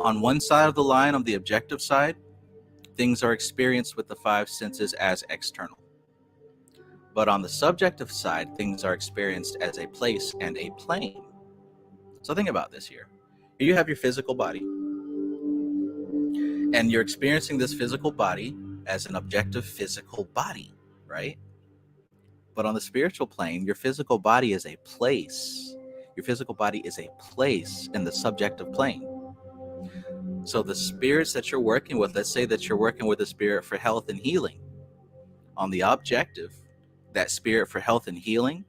on one side of the line, on the objective side, things are experienced with the five senses as external. But on the subjective side, things are experienced as a place and a plane. So think about this here. Here you have your physical body, and you're experiencing this physical body as an objective physical body, right? But on the spiritual plane, your physical body is a place. Your physical body is a place in the subjective plane. So the spirits that you're working with, let's say that you're working with a spirit for health and healing. On the objective, that spirit for health and healing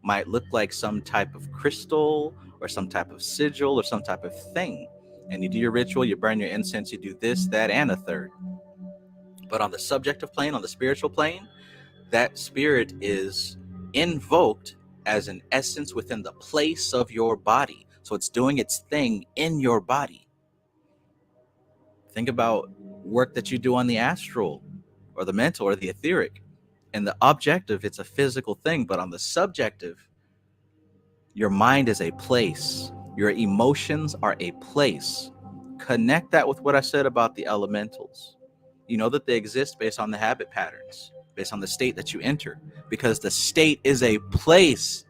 might look like some type of crystal or some type of sigil or some type of thing. And you do your ritual, you burn your incense, you do this, that, and a third. But on the subjective plane, on the spiritual plane, that spirit is invoked as an essence within the place of your body. So it's doing its thing in your body. Think about work that you do on the astral or the mental or the etheric. In the objective, it's a physical thing, but on the subjective, your mind is a place. Your emotions are a place. Connect that with what I said about the elementals. You know that they exist based on the habit patterns, based on the state that you enter, because the state is a place.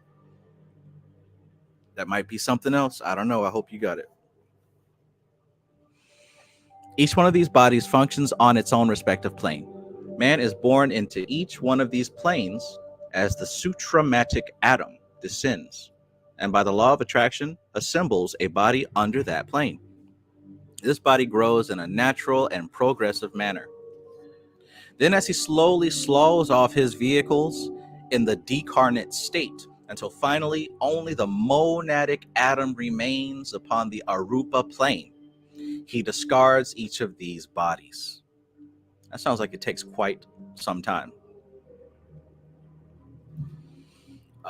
That might be something else. I don't know. I hope you got it. Each one of these bodies functions on its own respective plane. Man is born into each one of these planes as the sutramatic atom descends, and by the law of attraction assembles a body under that plane. This body grows in a natural and progressive manner. Then as he slowly slows off his vehicles in the decarnate state, until finally only the monadic atom remains upon the arupa plane, he discards each of these bodies. That sounds like it takes quite some time.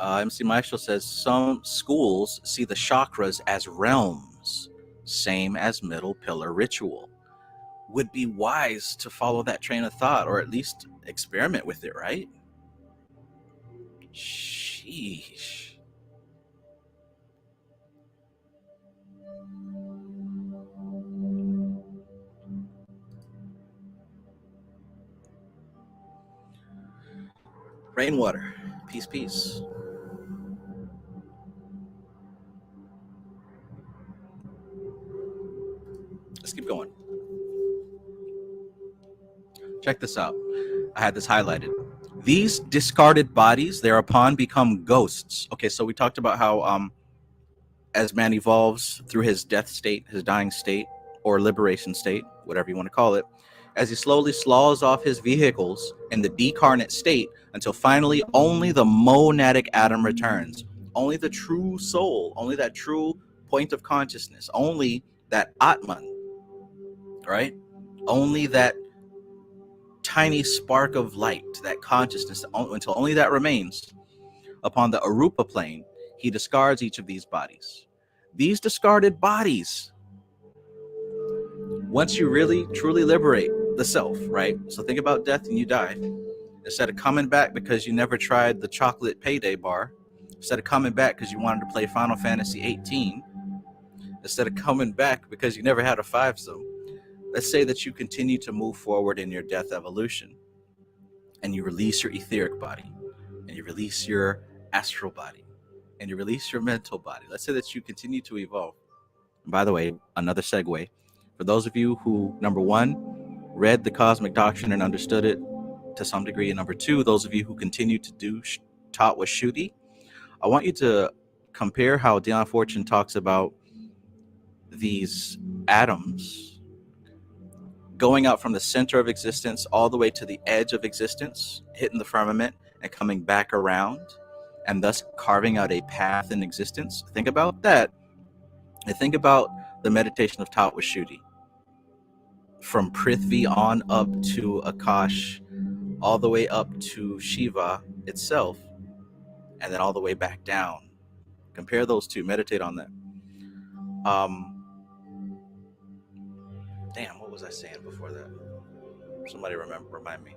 MC Maestro says some schools see the chakras as realms, same as middle pillar ritual. Would be wise to follow that train of thought, or at least experiment with it, right? Sheesh. Rainwater. Peace, peace. Let's keep going. Check this out. I had this highlighted. These discarded bodies thereupon become ghosts. Okay, so we talked about how as man evolves through his death state, his dying state, or liberation state, whatever you want to call it, as he slowly slaws off his vehicles in the decarnate state until finally only the monadic atom returns. Only the true soul, only that true point of consciousness, only that Atman, right? Only that tiny spark of light, that consciousness, until only that remains. Upon the Arupa plane, he discards each of these bodies. These discarded bodies, once you really truly liberate the self, right? So think about death and you die. Instead of coming back because you never tried the chocolate payday bar, instead of coming back because you wanted to play Final Fantasy 18, instead of coming back because you never had a 5-some, let's say that you continue to move forward in your death evolution and you release your etheric body and you release your astral body and you release your mental body. Let's say that you continue to evolve. And by the way, another segue. For those of you who, number one, read the cosmic doctrine and understood it to some degree, and number two, those of you who continue to do taught with Shuti, I want you to compare how Dion Fortune talks about these atoms going out from the center of existence all the way to the edge of existence, hitting the firmament and coming back around, and thus carving out a path in existence. Think about that. And think about the meditation of Tao Shuti. From Prithvi on up to Akash, all the way up to Shiva itself, and then all the way back down. Compare those two. Meditate on that. Damn, what was I saying before that? Somebody remind me.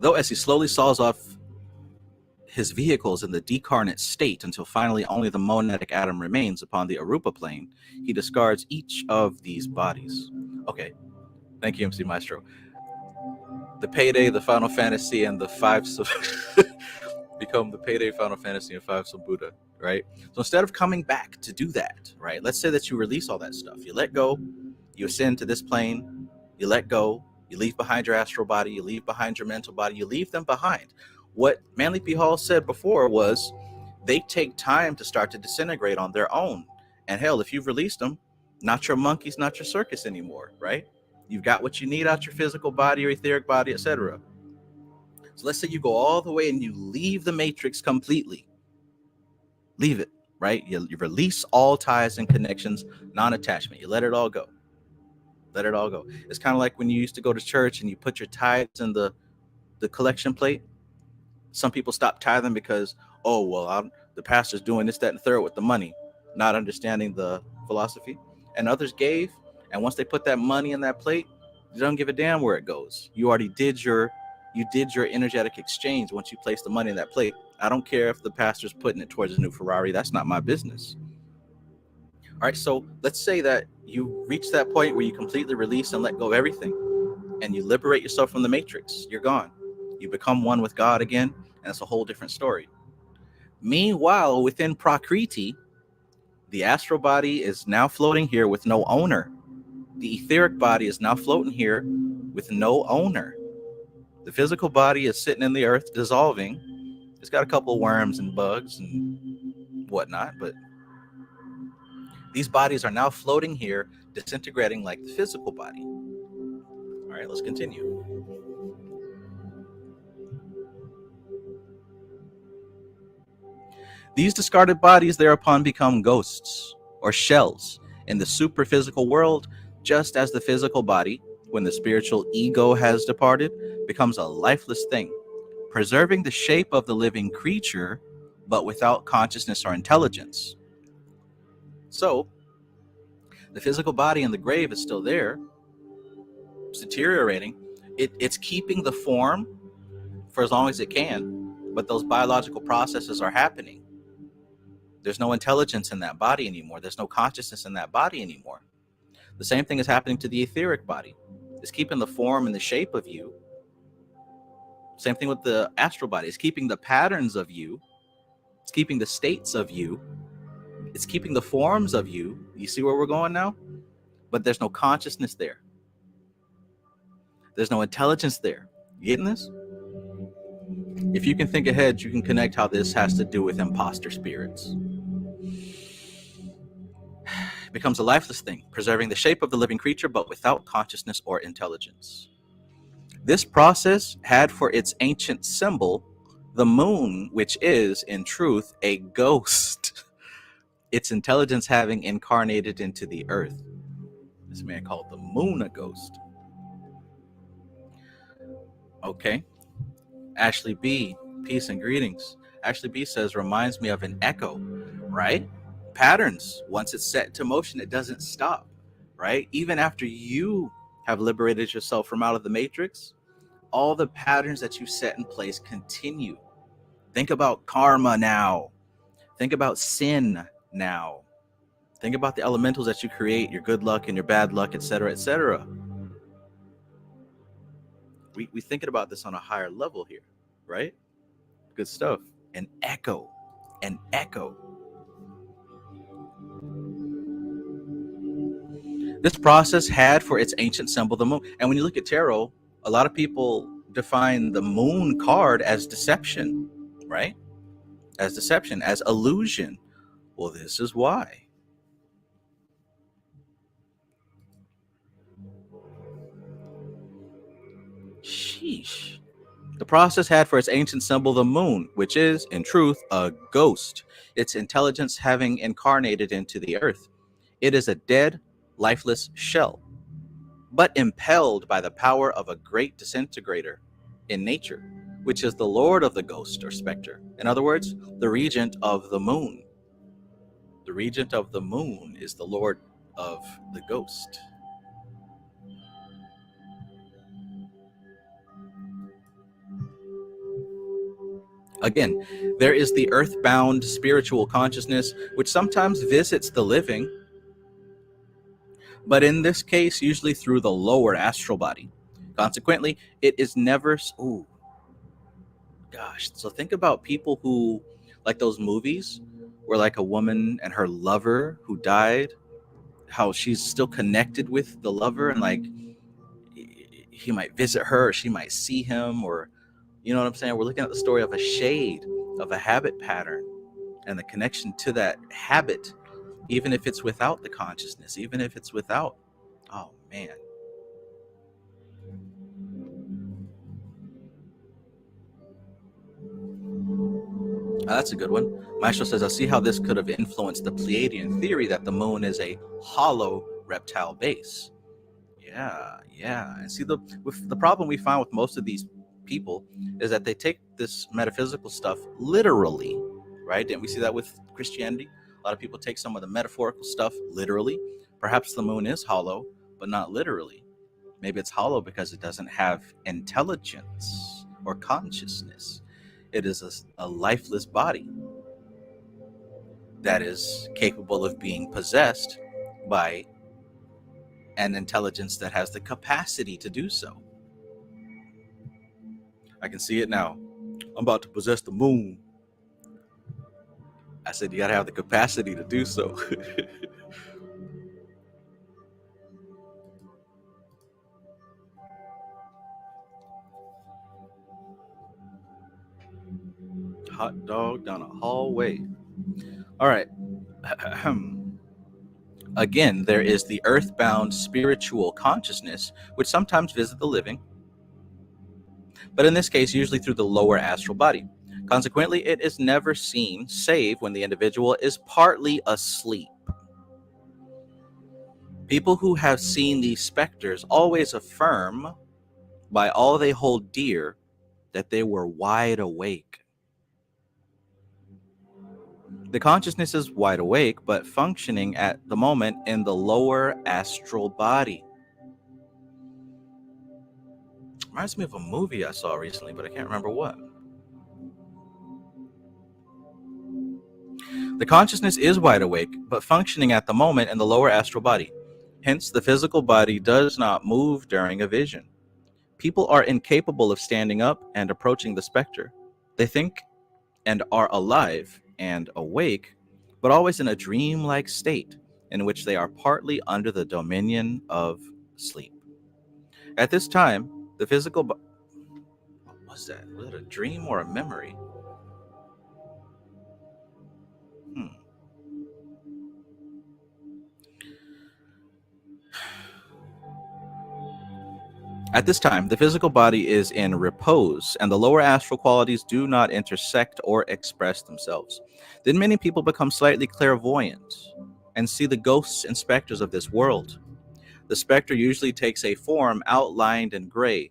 Though as he slowly saws off his vehicles in the decarnate state until finally only the monadic atom remains upon the Arupa plane, he discards each of these bodies. Okay, thank you, MC Maestro. The payday, the Final Fantasy, and the 5-some become the payday, Final Fantasy, and 5-some Buddha, right? So instead of coming back to do that, right, let's say that you release all that stuff. You let go, you ascend to this plane, you let go, you leave behind your astral body, you leave behind your mental body, you leave them behind. What Manly P. Hall said before was they take time to start to disintegrate on their own. And hell, if you've released them, not your monkeys, not your circus anymore, right? You've got what you need out your physical body, your etheric body, etc. So let's say you go all the way and you leave the matrix completely. Leave it, right? You release all ties and connections, non-attachment. You let it all go. Let it all go. It's kind of like when you used to go to church and you put your tithes in the collection plate. Some people stop tithing because, oh, well, the pastor's doing this, that, and third with the money, not understanding the philosophy. And others gave, and once they put that money in that plate, you don't give a damn where it goes. You already did your energetic exchange once you place the money in that plate. I don't care if the pastor's putting it towards a new Ferrari. That's not my business. All right, so let's say that you reach that point where you completely release and let go of everything, and you liberate yourself from the matrix. You're gone. You become one with God again, and it's a whole different story. Meanwhile, within Prakriti, the astral body is now floating here with no owner. The etheric body is now floating here with no owner. The physical body is sitting in the earth, dissolving. It's got a couple of worms and bugs and whatnot, but these bodies are now floating here, disintegrating like the physical body. All right, let's continue. These discarded bodies thereupon become ghosts or shells in the superphysical world, just as the physical body, when the spiritual ego has departed, becomes a lifeless thing, preserving the shape of the living creature, but without consciousness or intelligence. So, the physical body in the grave is still there, it's deteriorating. It's keeping the form for as long as it can, but those biological processes are happening. There's no intelligence in that body anymore. There's no consciousness in that body anymore. The same thing is happening to the etheric body. It's keeping the form and the shape of you. Same thing with the astral body. It's keeping the patterns of you. It's keeping the states of you. It's keeping the forms of you. You see where we're going now? But there's no consciousness there. There's no intelligence there. You getting this? If you can think ahead, you can connect how this has to do with imposter spirits. It becomes a lifeless thing, preserving the shape of the living creature, but without consciousness or intelligence. This process had for its ancient symbol the moon, which is, in truth, a ghost, its intelligence having incarnated into the earth. This man called the moon a ghost. Okay. Ashley B, peace and greetings. Ashley B says, reminds me of an echo, right? Patterns, once it's set into motion, it doesn't stop, right? Even after you have liberated yourself from out of the matrix, all the patterns that you set in place continue. Think about karma now. Think about sin now. Think about the elementals that you create, your good luck and your bad luck, etc., etc. We thinking about this on a higher level here, right? Good stuff. An echo. An echo. This process had for its ancient symbol the moon. And when you look at tarot, a lot of people define the moon card as deception, right? As deception, as illusion. Well, this is why. Sheesh. The process had for its ancient symbol the moon, which is, in truth, a ghost, its intelligence having incarnated into the earth. It is a dead, lifeless shell, but impelled by the power of a great disintegrator in nature, which is the lord of the ghost or specter. In other words, the regent of the moon. The regent of the moon is the lord of the ghost. Again, there is the earthbound spiritual consciousness, which sometimes visits the living, but in this case, usually through the lower astral body. Consequently, it is never, ooh, gosh. So think about people who, like those movies where like a woman and her lover who died, how she's still connected with the lover, and like he might visit her or she might see him, or you know what I'm saying? We're looking at the story of a shade, of a habit pattern, and the connection to that habit, even if it's without the consciousness, even if it's without, oh man. That's a good one. Maestro says, I see how this could have influenced the Pleiadian theory that the moon is a hollow reptile base. Yeah. And see, the problem we find with most of these people is that they take this metaphysical stuff literally, right? Didn't we see that with Christianity? A lot of people take some of the metaphorical stuff literally. Perhaps the moon is hollow, but not literally. Maybe it's hollow because it doesn't have intelligence or consciousness. It is a lifeless body that is capable of being possessed by an intelligence that has the capacity to do so. I can see it now. I'm about to possess the moon. I said you gotta have the capacity to do so. Hot dog down a hallway. All right. Again, there is the earthbound spiritual consciousness, which sometimes visit the living, but in this case, usually through the lower astral body. Consequently, it is never seen, save when the individual is partly asleep. People who have seen these specters always affirm, by all they hold dear, that they were wide awake. The consciousness is wide awake, but functioning at the moment in the lower astral body. Reminds me of a movie I saw recently, but I can't remember what. The consciousness is wide awake, but functioning at the moment in the lower astral body. Hence, the physical body does not move during a vision. People are incapable of standing up and approaching the specter. They think and are alive and awake, but always in a dream-like state in which they are partly under the dominion of sleep. At this time, the physical what was that? Was it a dream or a memory? Hmm. At this time, the physical body is in repose, and the lower astral qualities do not intersect or express themselves. Then many people become slightly clairvoyant and see the ghosts and specters of this world. The specter usually takes a form outlined in gray,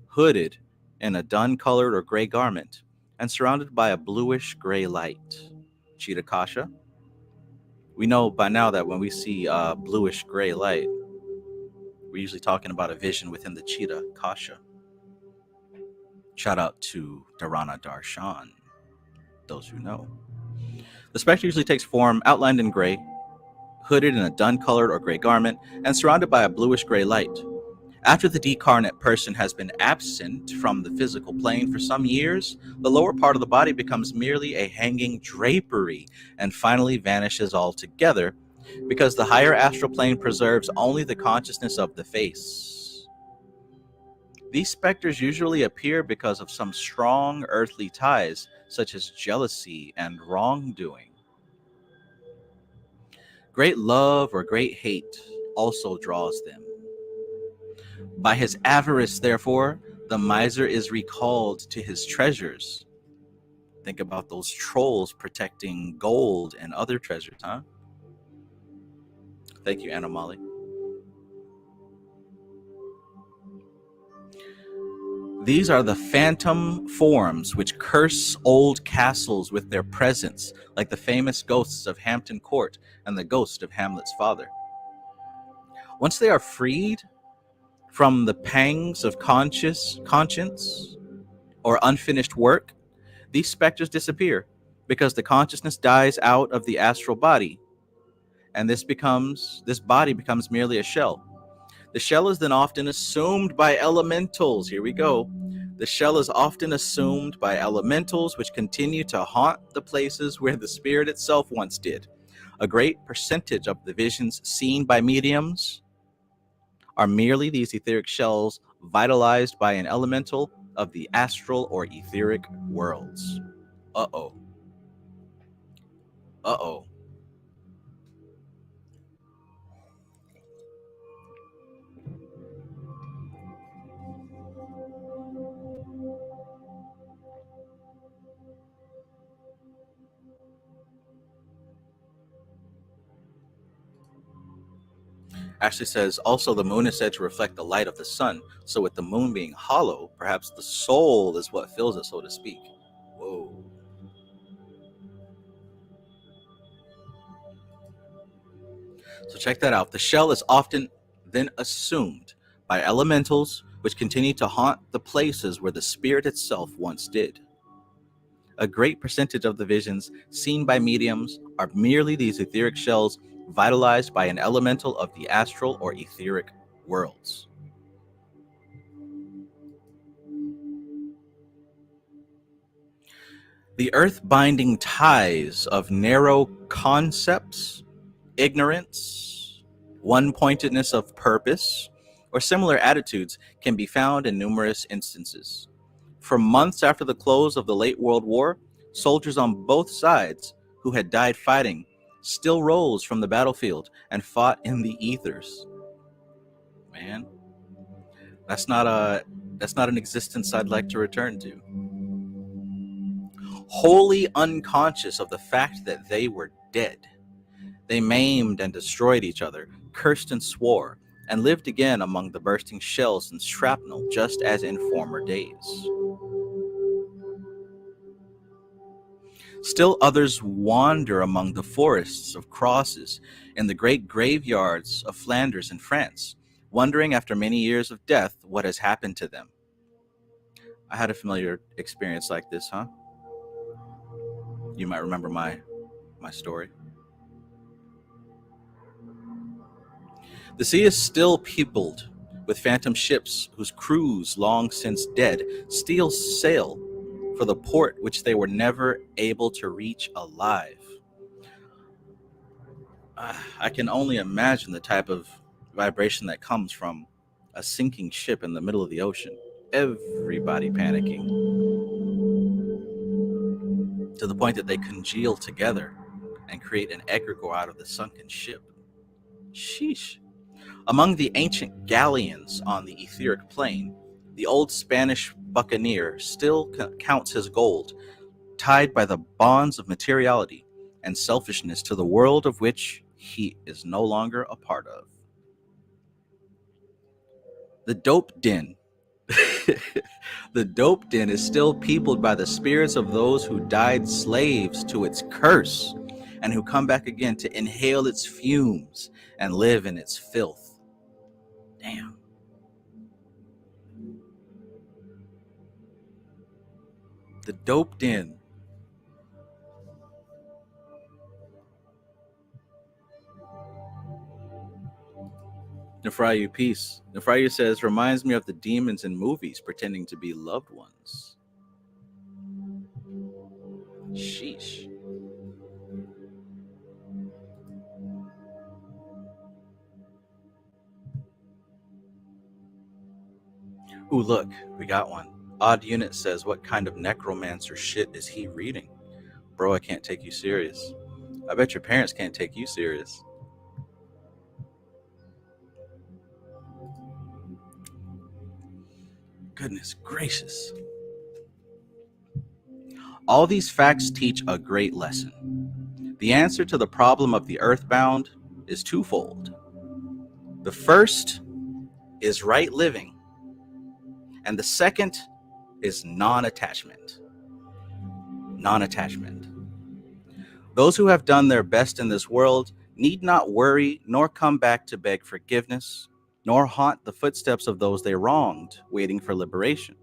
hooded in a dun-colored or gray garment, and surrounded by a bluish-gray light. Cheetah Kasha. We know by now that when we see bluish-gray light, we're usually talking about a vision within the Cheetah Kasha. Shout out to Dharana Darshan, those who know. The specter usually takes form outlined in gray, hooded in a dun-colored or gray garment, and surrounded by a bluish-gray light. After the decarnate person has been absent from the physical plane for some years, the lower part of the body becomes merely a hanging drapery and finally vanishes altogether because the higher astral plane preserves only the consciousness of the face. These specters usually appear because of some strong earthly ties, such as jealousy and wrongdoing. Great love or great hate also draws them. By his avarice, therefore, the miser is recalled to his treasures. Think about those trolls protecting gold and other treasures, huh? Thank you, Anna-Molly. These are the phantom forms which curse old castles with their presence, like the famous ghosts of Hampton Court and the ghost of Hamlet's father. Once they are freed from the pangs of conscience or unfinished work, these specters disappear because the consciousness dies out of the astral body, and this body becomes merely a shell. The shell is then often assumed by elementals. Here we go. The shell is often assumed by elementals which continue to haunt the places where the spirit itself once did. A great percentage of the visions seen by mediums are merely these etheric shells vitalized by an elemental of the astral or etheric worlds. Uh-oh. Uh-oh. Ashley says, also the moon is said to reflect the light of the sun. So with the moon being hollow, perhaps the soul is what fills it, so to speak. Whoa. So check that out. The shell is often then assumed by elementals which continue to haunt the places where the spirit itself once did. A great percentage of the visions seen by mediums are merely these etheric shells vitalized by an elemental of the astral or etheric worlds. The earth-binding ties of narrow concepts, ignorance, one-pointedness of purpose, or similar attitudes can be found in numerous instances. For months after the close of the late World War, soldiers on both sides who had died fighting still rose from the battlefield and fought in the ethers. Man, that's not an existence I'd like to return to. Wholly unconscious of the fact that they were dead, they maimed and destroyed each other, cursed and swore, and lived again among the bursting shells and shrapnel just as in former days. Still others wander among the forests of crosses in the great graveyards of Flanders and France, wondering after many years of death what has happened to them. I had a familiar experience like this, huh? You might remember my story. The sea is still peopled with phantom ships whose crews, long since dead, still sail for the port which they were never able to reach alive. I can only imagine the type of vibration that comes from a sinking ship in the middle of the ocean. Everybody panicking to the point that they congeal together and create an egregore out of the sunken ship. Sheesh. Among the ancient galleons on the etheric plane, the old Spanish buccaneer still counts his gold, tied by the bonds of materiality and selfishness to the world of which he is no longer a part of. The dope den. The dope den is still peopled by the spirits of those who died slaves to its curse and who come back again to inhale its fumes and live in its filth. Damn. The dope den. Nefrayu peace. Nefrayu says, reminds me of the demons in movies pretending to be loved ones. Sheesh. Ooh, look, we got one. Odd Unit says, what kind of necromancer shit is he reading? Bro, I can't take you serious. I bet your parents can't take you serious. Goodness gracious. All these facts teach a great lesson. The answer to the problem of the earthbound is twofold. The first is right living, and the second is non-attachment. Non-attachment. Those who have done their best in this world need not worry nor come back to beg forgiveness, nor haunt the footsteps of those they wronged, waiting for liberation.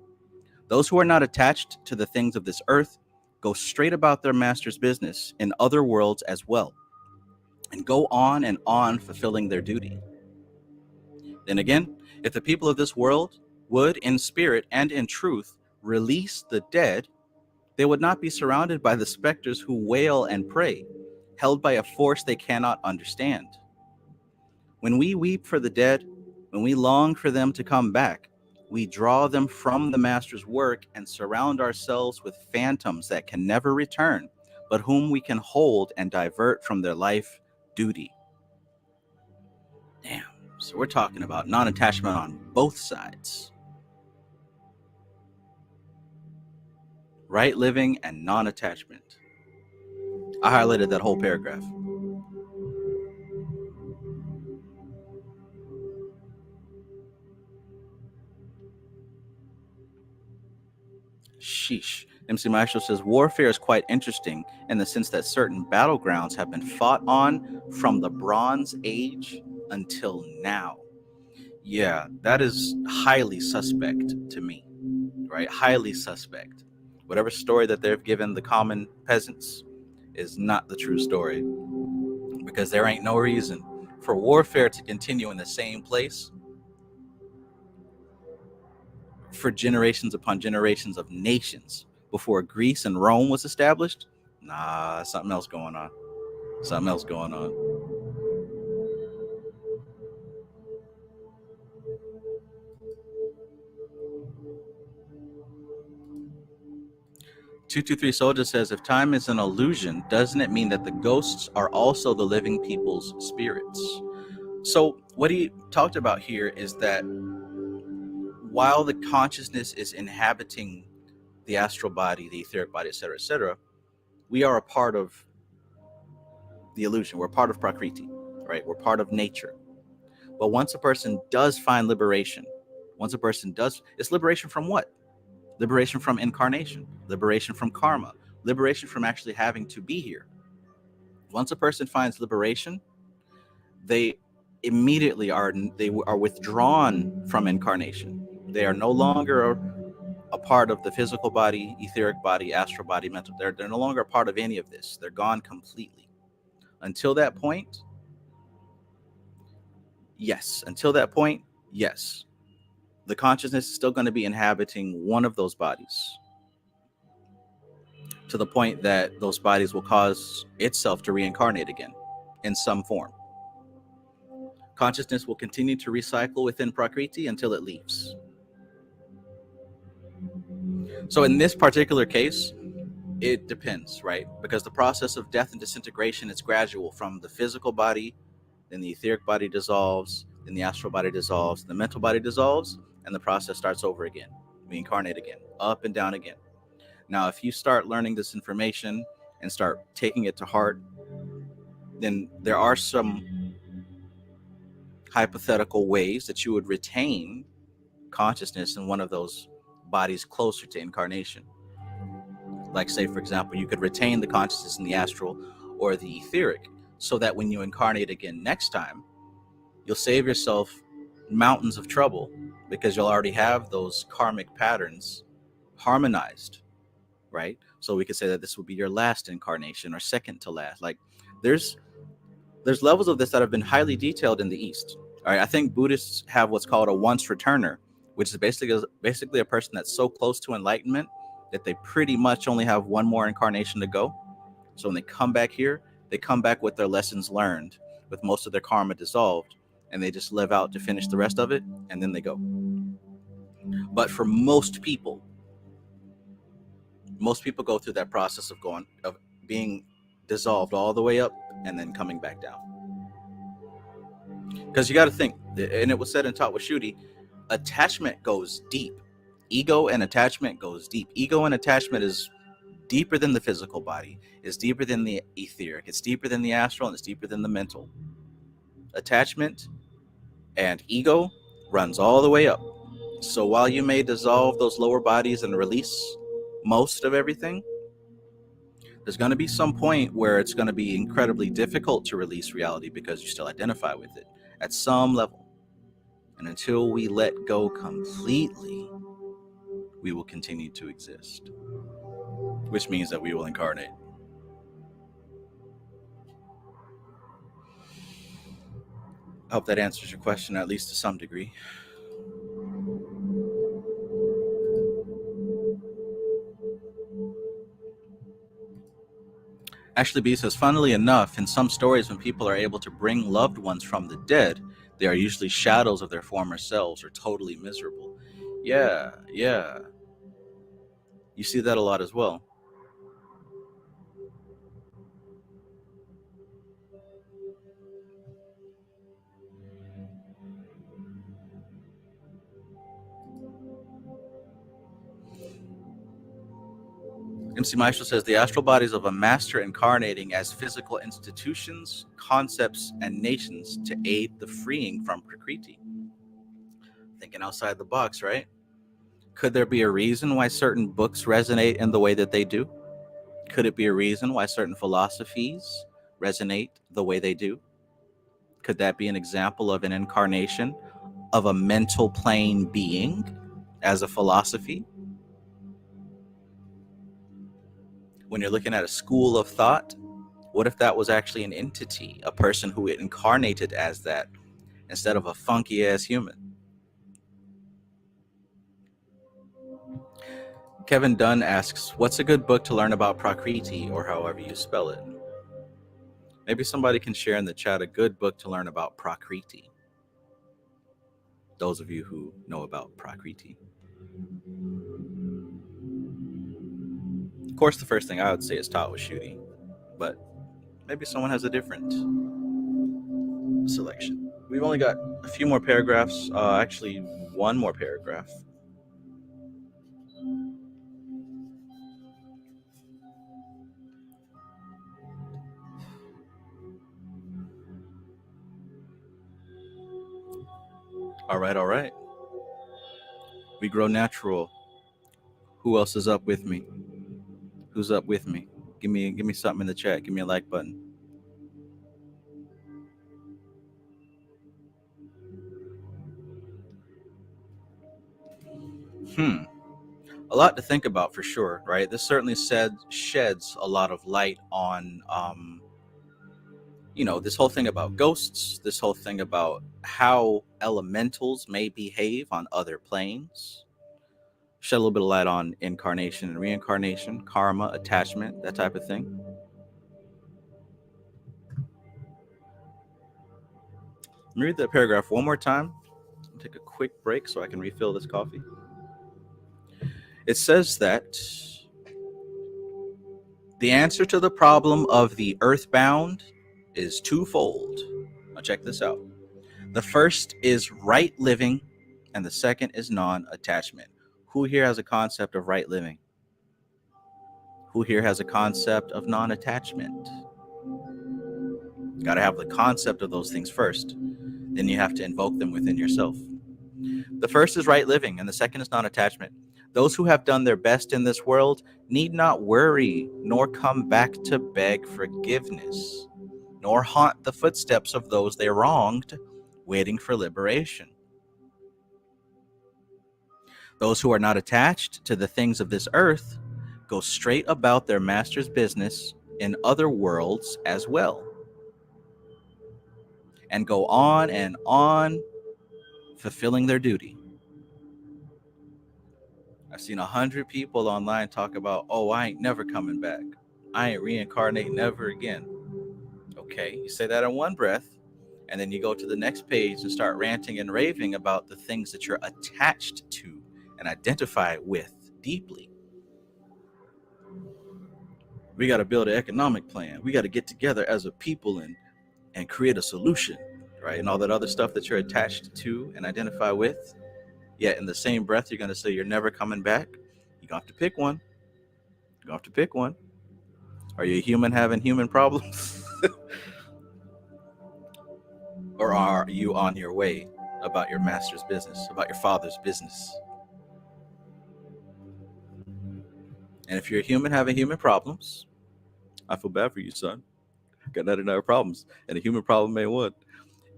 Those who are not attached to the things of this earth go straight about their master's business in other worlds as well, and go on fulfilling their duty. Then again, if the people of this world would, in spirit and in truth, release the dead, they would not be surrounded by the specters who wail and pray, held by a force they cannot understand. When we weep for the dead, when we long for them to come back, we draw them from the master's work and surround ourselves with phantoms that can never return, but whom we can hold and divert from their life duty. Damn. So we're talking about non-attachment on both sides. Right living and non-attachment. I highlighted that whole paragraph. Sheesh. MC Maestro says, warfare is quite interesting in the sense that certain battlegrounds have been fought on from the Bronze Age until now. Yeah, that is highly suspect to me, right? Highly suspect. Whatever story that they've given the common peasants is not the true story, because there ain't no reason for warfare to continue in the same place for generations upon generations of nations before Greece and Rome was established. Nah, something else going on. Something else going on. Two Soldier says, if time is an illusion, doesn't it mean that the ghosts are also the living people's spirits? So what he talked about here is that while the consciousness is inhabiting the astral body, the etheric body, etc., we are a part of the illusion. We're part of Prakriti, right? We're part of nature. But once a person does find liberation, it's liberation from what? Liberation from incarnation, liberation from karma, liberation from actually having to be here. Once a person finds liberation, they immediately are withdrawn from incarnation. They are no longer a part of the physical body, etheric body, astral body, mental. They're no longer a part of any of this. They're gone completely. Until that point, Yes. Until that point, yes. The consciousness is still going to be inhabiting one of those bodies to the point that those bodies will cause itself to reincarnate again in some form. Consciousness will continue to recycle within Prakriti until it leaves. So in this particular case, it depends, right? Because the process of death and disintegration is gradual from the physical body, then the etheric body dissolves, then the astral body dissolves, the mental body dissolves, and the process starts over again. We incarnate again, up and down again. Now, if you start learning this information and start taking it to heart, then there are some hypothetical ways that you would retain consciousness in one of those bodies closer to incarnation. Like, say, for example, you could retain the consciousness in the astral or the etheric so that when you incarnate again next time, you'll save yourself mountains of trouble because you'll already have those karmic patterns harmonized, right? So we could say that this would be your last incarnation or second to last. Like, there's levels of this that have been highly detailed in the East. All right, I think Buddhists have what's called a once returner, which is basically a person that's so close to enlightenment that they pretty much only have one more incarnation to go. So when they come back here, they come back with their lessons learned, with most of their karma dissolved, and they just live out to finish the rest of it, and then they go. But for most people go through that process of being dissolved all the way up and then coming back down. Because you got to think, and it was said and taught with Shuddhi, attachment goes deep. Ego and attachment goes deep. Ego and attachment is deeper than the physical body, is deeper than the etheric, it's deeper than the astral, and it's deeper than the mental. Attachment and ego runs all the way up. So while you may dissolve those lower bodies and release most of everything, there's going to be some point where it's going to be incredibly difficult to release reality because you still identify with it at some level. And until we let go completely, we will continue to exist, which means that we will incarnate. I hope that answers your question, at least to some degree. Ashley B says, funnily enough, in some stories, when people are able to bring loved ones from the dead, they are usually shadows of their former selves or totally miserable. Yeah. You see that a lot as well. MC Maestro says, the astral bodies of a master incarnating as physical institutions, concepts, and nations to aid the freeing from Prakriti. Thinking outside the box, right? Could there be a reason why certain books resonate in the way that they do? Could it be a reason why certain philosophies resonate the way they do? Could that be an example of an incarnation of a mental plane being as a philosophy? When you're looking at a school of thought, what if that was actually an entity, a person who incarnated as that instead of a funky ass human? Kevin Dunn asks, what's a good book to learn about Prakriti, or however you spell it? Maybe somebody can share in the chat a good book to learn about Prakriti. Those of you who know about Prakriti. Of course, the first thing I would say is Tao Shuddhi, but maybe someone has a different selection. We've only got a few more paragraphs, actually one more paragraph. All right. We grow natural. Who else is up with me? Who's up with me? Give me something in the chat. Give me a like button. A lot to think about for sure, right? This certainly sheds a lot of light on this whole thing about ghosts, this whole thing about how elementals may behave on other planes, shed a little bit of light on incarnation and reincarnation, karma, attachment, that type of thing. Let me read that paragraph one more time. Take a quick break so I can refill this coffee. It says that the answer to the problem of the earthbound is twofold. Now check this out. The first is right living, and the second is non-attachment. Who here has a concept of right living? Who here has a concept of non-attachment? Got to have the concept of those things first. Then you have to invoke them within yourself. The first is right living, and the second is non-attachment. Those who have done their best in this world need not worry, nor come back to beg forgiveness, nor haunt the footsteps of those they wronged, waiting for liberation. Those who are not attached to the things of this earth go straight about their master's business in other worlds as well, and go on, fulfilling their duty. I've seen 100 people online talk about, oh, I ain't never coming back. I ain't reincarnating never again. Okay, you say that in one breath, and then you go to the next page and start ranting and raving about the things that you're attached to and identify with deeply. We got to build an economic plan. We got to get together as a people and create a solution, right? And all that other stuff that you're attached to and identify with. Yet in the same breath, you're going to say you're never coming back. You're going to have to pick one. You're going to have to pick one. Are you a human having human problems? Or are you on your way about your master's business, about your father's business? And if you're a human having human problems, I feel bad for you, son. Got 99 problems, and a human problem ain't one.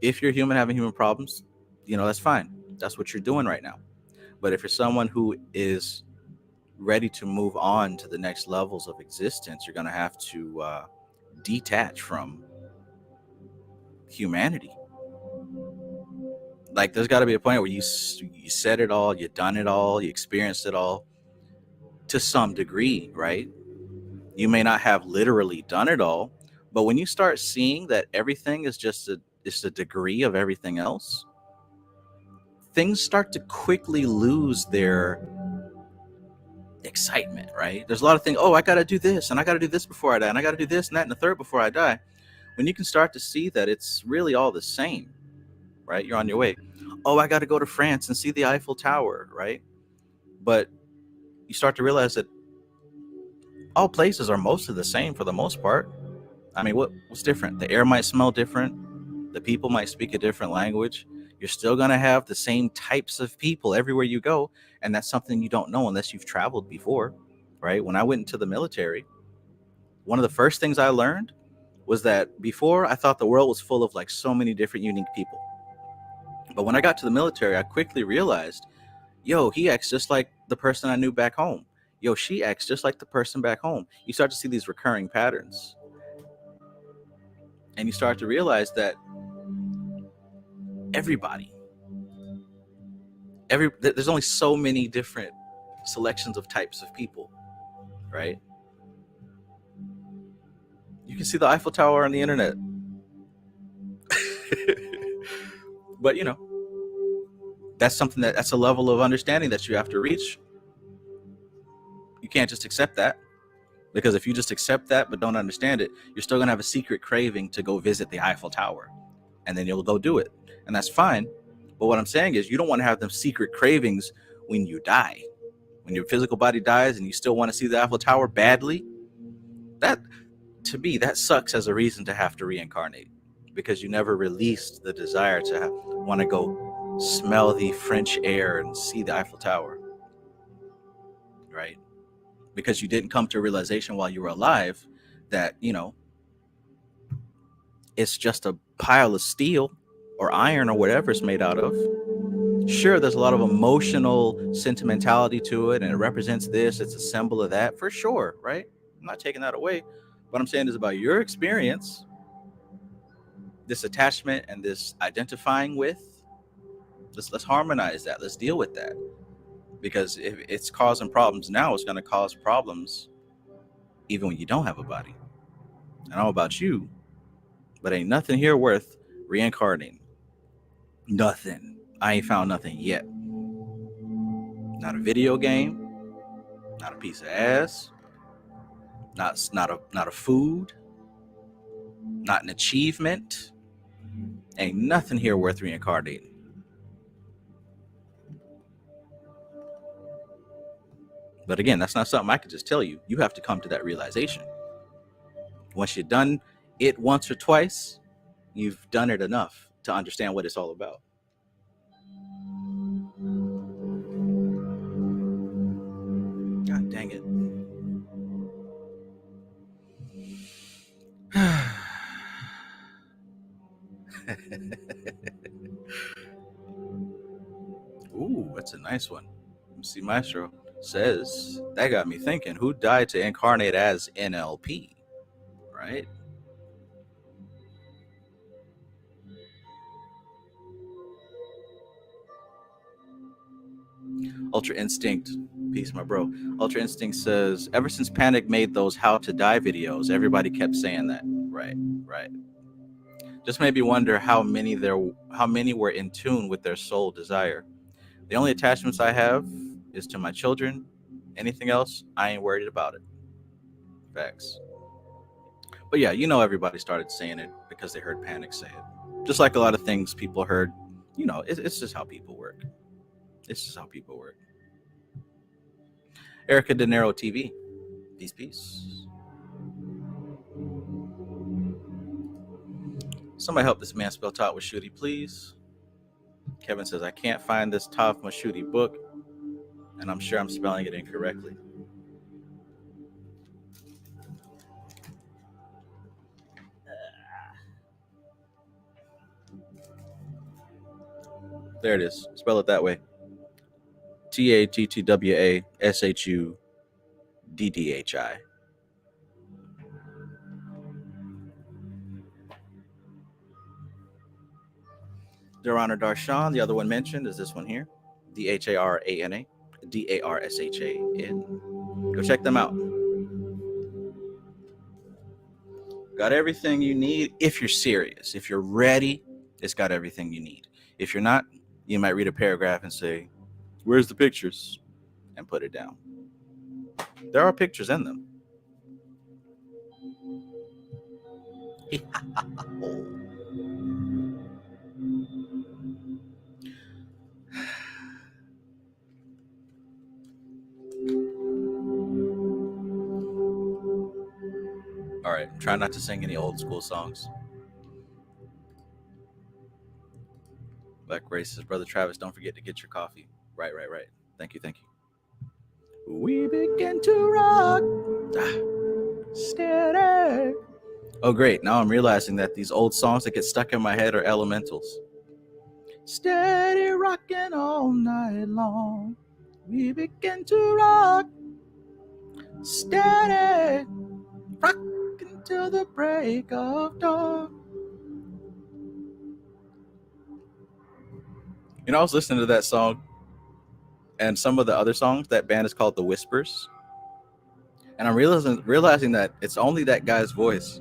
If you're a human having human problems, that's fine. That's what you're doing right now. But if you're someone who is ready to move on to the next levels of existence, you're going to have to detach from humanity. Like, there's got to be a point where you said it all, you done it all, you experienced it all to some degree, right? You may not have literally done it all, but when you start seeing that everything is just a degree of everything else, things start to quickly lose their excitement, right? There's a lot of things, oh, I got to do this, and I got to do this before I die, and I got to do this and that and the third before I die. When you can start to see that it's really all the same, right? You're on your way. Oh, I got to go to France and see the Eiffel Tower, right? But you start to realize that all places are mostly the same for the most part. I mean, what's different? The air might smell different. The people might speak a different language. You're still going to have the same types of people everywhere you go. And that's something you don't know unless you've traveled before, right? When I went into the military, one of the first things I learned was that before I thought the world was full of like so many different unique people. But when I got to the military, I quickly realized, yo, he acts just like the person I knew back home. Yo, she acts just like the person back home. You start to see these recurring patterns. And you start to realize that there's only so many different selections of types of people, right? You can see the Eiffel Tower on the internet. But, that's something that's a level of understanding that you have to reach. You can't just accept that, because if you just accept that but don't understand it, you're still going to have a secret craving to go visit the Eiffel Tower, and then you'll go do it. And that's fine. But what I'm saying is, you don't want to have them secret cravings when you die. When your physical body dies and you still want to see the Eiffel Tower badly, that, to me, that sucks as a reason to have to reincarnate, because you never released the desire to want to go smell the French air and see the Eiffel Tower, right? Because you didn't come to a realization while you were alive that, it's just a pile of steel or iron or whatever it's made out of. Sure, there's a lot of emotional sentimentality to it, and it represents this, it's a symbol of that, for sure, right? I'm not taking that away. What I'm saying is about your experience. this attachment and this identifying with, let's harmonize that. Let's deal with that. Because if it's causing problems now, it's going to cause problems even when you don't have a body. I don't know about you, but ain't nothing here worth reincarnating. Nothing. I ain't found nothing yet. Not a video game, not a piece of ass, not a food, not an achievement. Ain't nothing here worth reincarnating. But again, that's not something I could just tell you. You have to come to that realization. Once you've done it once or twice, you've done it enough to understand what it's all about. God dang it. Ooh, that's a nice one. MC Maestro says, that got me thinking, who died to incarnate as NLP, right? Ultra Instinct, peace, my bro. Ultra Instinct says, ever since Panic made those how to die videos, everybody kept saying that. Right. Just made me wonder how many were in tune with their soul desire. The only attachments I have is to my children. Anything else, I ain't worried about it. Facts. But yeah, everybody started saying it because they heard Panic say it. Just like a lot of things people heard, it's just how people work. It's just how people work. Erica De Niro TV. Peace. Somebody help this man spell Taht with Shooty, please. Kevin says, I can't find this Taht Mashuti book, and I'm sure I'm spelling it incorrectly. There it is. Spell it that way. TATTWASHUDDHI. Their Honor Darshan, the other one mentioned, is this one here. DHARANA. DARSHAN. Go check them out. Got everything you need if you're serious. If you're ready, it's got everything you need. If you're not, you might read a paragraph and say, where's the pictures? And put it down. There are pictures in them. All right, try not to sing any old school songs. Black Race says, Brother Travis, don't forget to get your coffee. Right. Thank you. We begin to rock. Steady. Oh, great. Now I'm realizing that these old songs that get stuck in my head are elementals. Steady rocking all night long. We begin to rock. Steady rocking till the break of dawn. I was listening to that song and some of the other songs. That band is called The Whispers. And I'm realizing that it's only that guy's voice.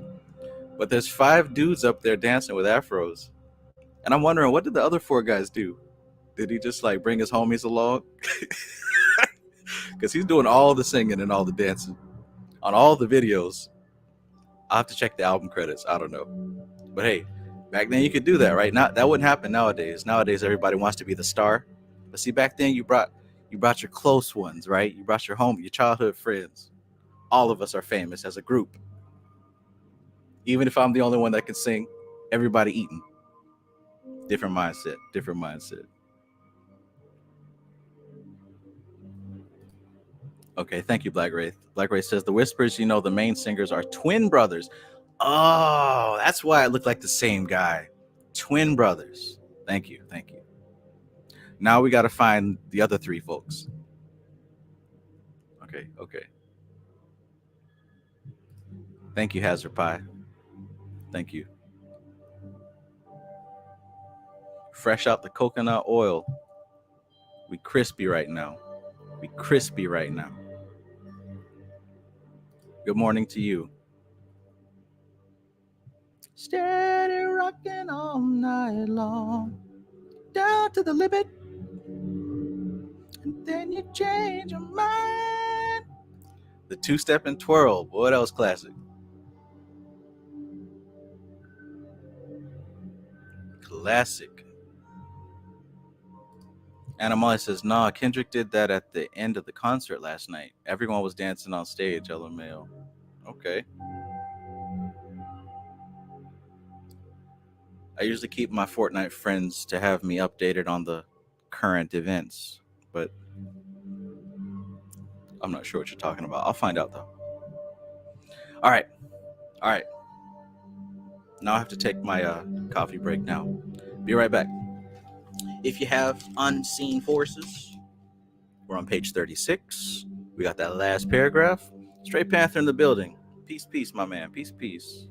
But there's 5 dudes up there dancing with afros. And I'm wondering, what did the other 4 guys do? Did he just bring his homies along? Because he's doing all the singing and all the dancing on all the videos. I'll have to check the album credits. I don't know. But hey, back then you could do that, right? That wouldn't happen nowadays. Nowadays, everybody wants to be the star. But see, back then you brought your close ones, right? You brought your your childhood friends. All of us are famous as a group. Even if I'm the only one that can sing, everybody eating. Different mindset. Okay, thank you, Black Wraith. Black Wraith says, the Whispers, the main singers are twin brothers. Oh, that's why it looked like the same guy. Twin brothers. Thank you. Now we got to find the other 3 folks. Okay. Thank you, Hazard Pie. Thank you. fresh out the coconut oil. We crispy right now. We crispy right now. Good morning to you. Steady rocking all night long, down to the limit, and then you change your mind. The two-step and twirl. What else classic? Classic. Anna says, nah, Kendrick did that at the end of the concert last night. Everyone was dancing on stage, LMAO. Okay. I usually keep my Fortnite friends to have me updated on the current events, but I'm not sure what you're talking about. I'll find out though. All right. Now I have to take my coffee break now. Be right back. If you have unseen forces, we're on page 36. We got that last paragraph. Straight Panther in the building. Peace, peace, my man. Peace, peace.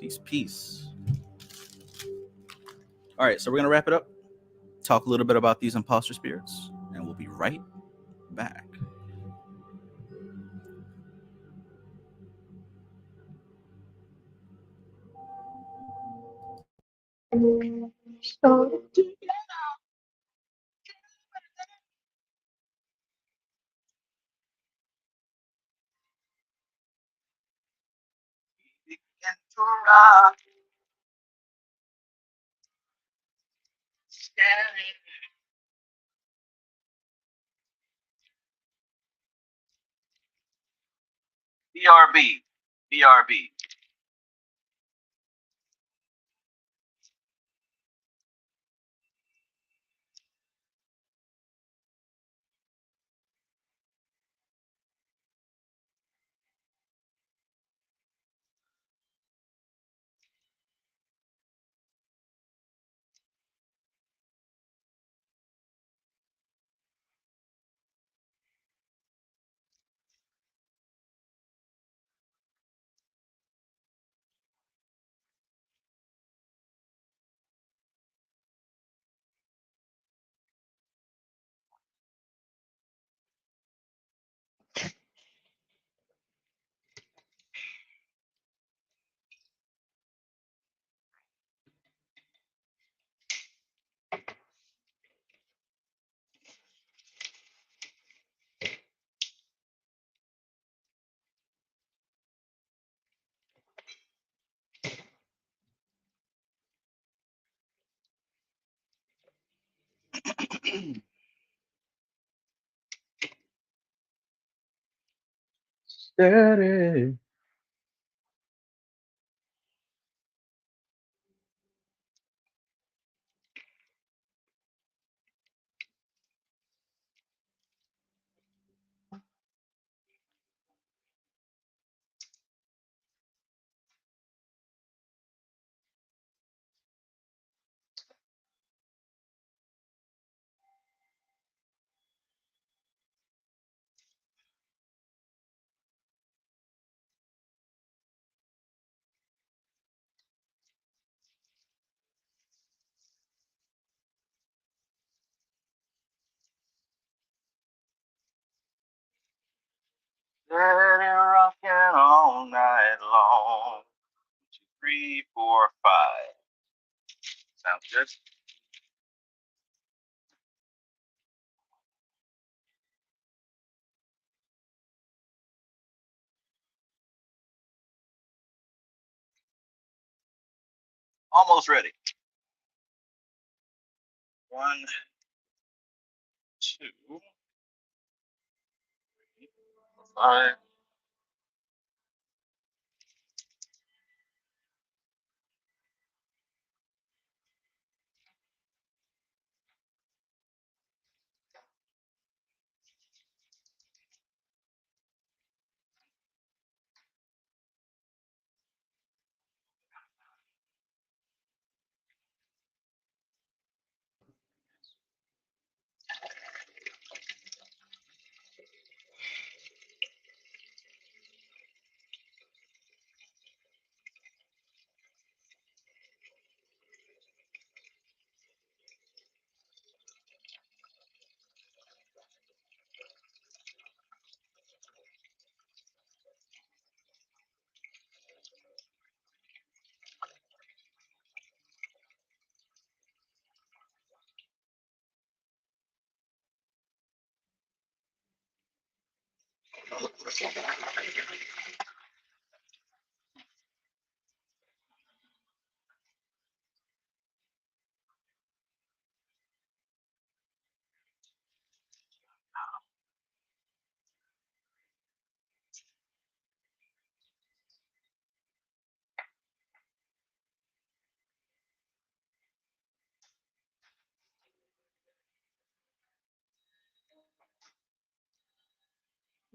Peace, peace. All right, so we're going to wrap it up, talk a little bit about these imposter spirits, and we'll be right back. BRB. Steady. Steady rocking all night long. 2, 3, 4, 5. Sounds good. Almost ready. 1, 2, 3, 5.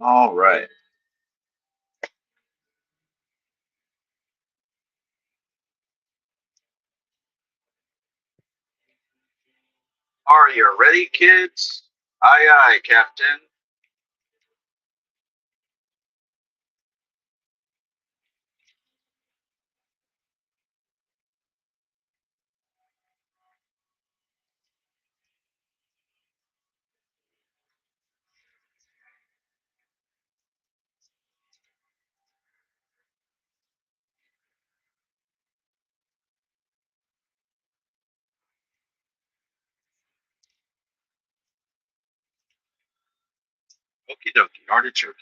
All right. Are you ready, kids? Aye, aye, Captain. Okie dokie, artichoke.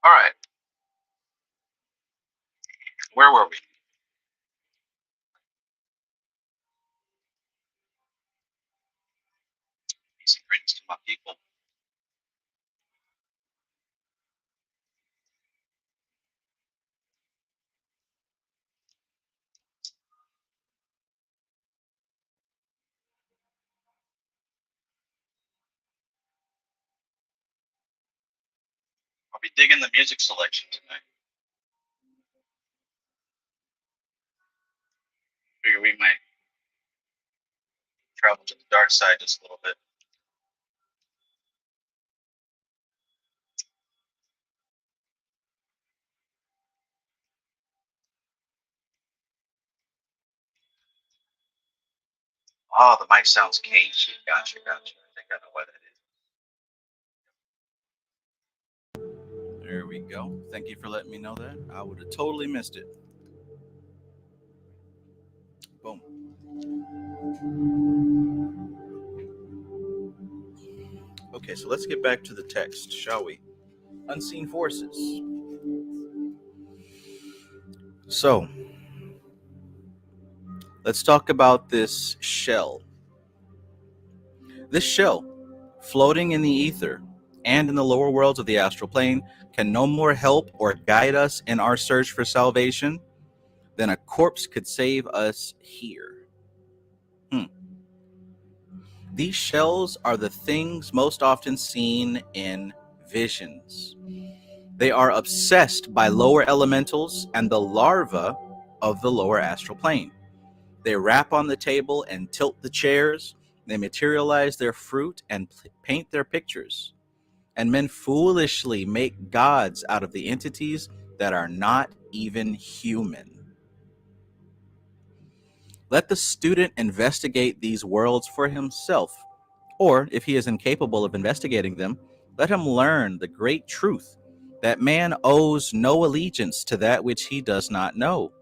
All right, where were we? Peace and greetings to my people. I'll be digging the music selection tonight. Figure we might travel to the dark side just a little bit. Oh, the mic sounds cagey. Gotcha, gotcha. I think I know what that is. There we go. Thank you for letting me know that. I would have totally missed it. Boom. Okay, so let's get back to the text, shall we? Unseen forces. So, let's talk about this shell. This shell, floating in the ether and in the lower worlds of the astral plane, can no more help or guide us in our search for salvation than a corpse could save us here. These shells are the things most often seen in visions. They are obsessed by lower elementals and the larva of the lower astral plane. They rap on the table and tilt the chairs. They materialize their fruit and paint their pictures. And men foolishly make gods out of the entities that are not even human. Let the student investigate these worlds for himself, or if he is incapable of investigating them, let him learn the great truth that man owes no allegiance to that which he does not know.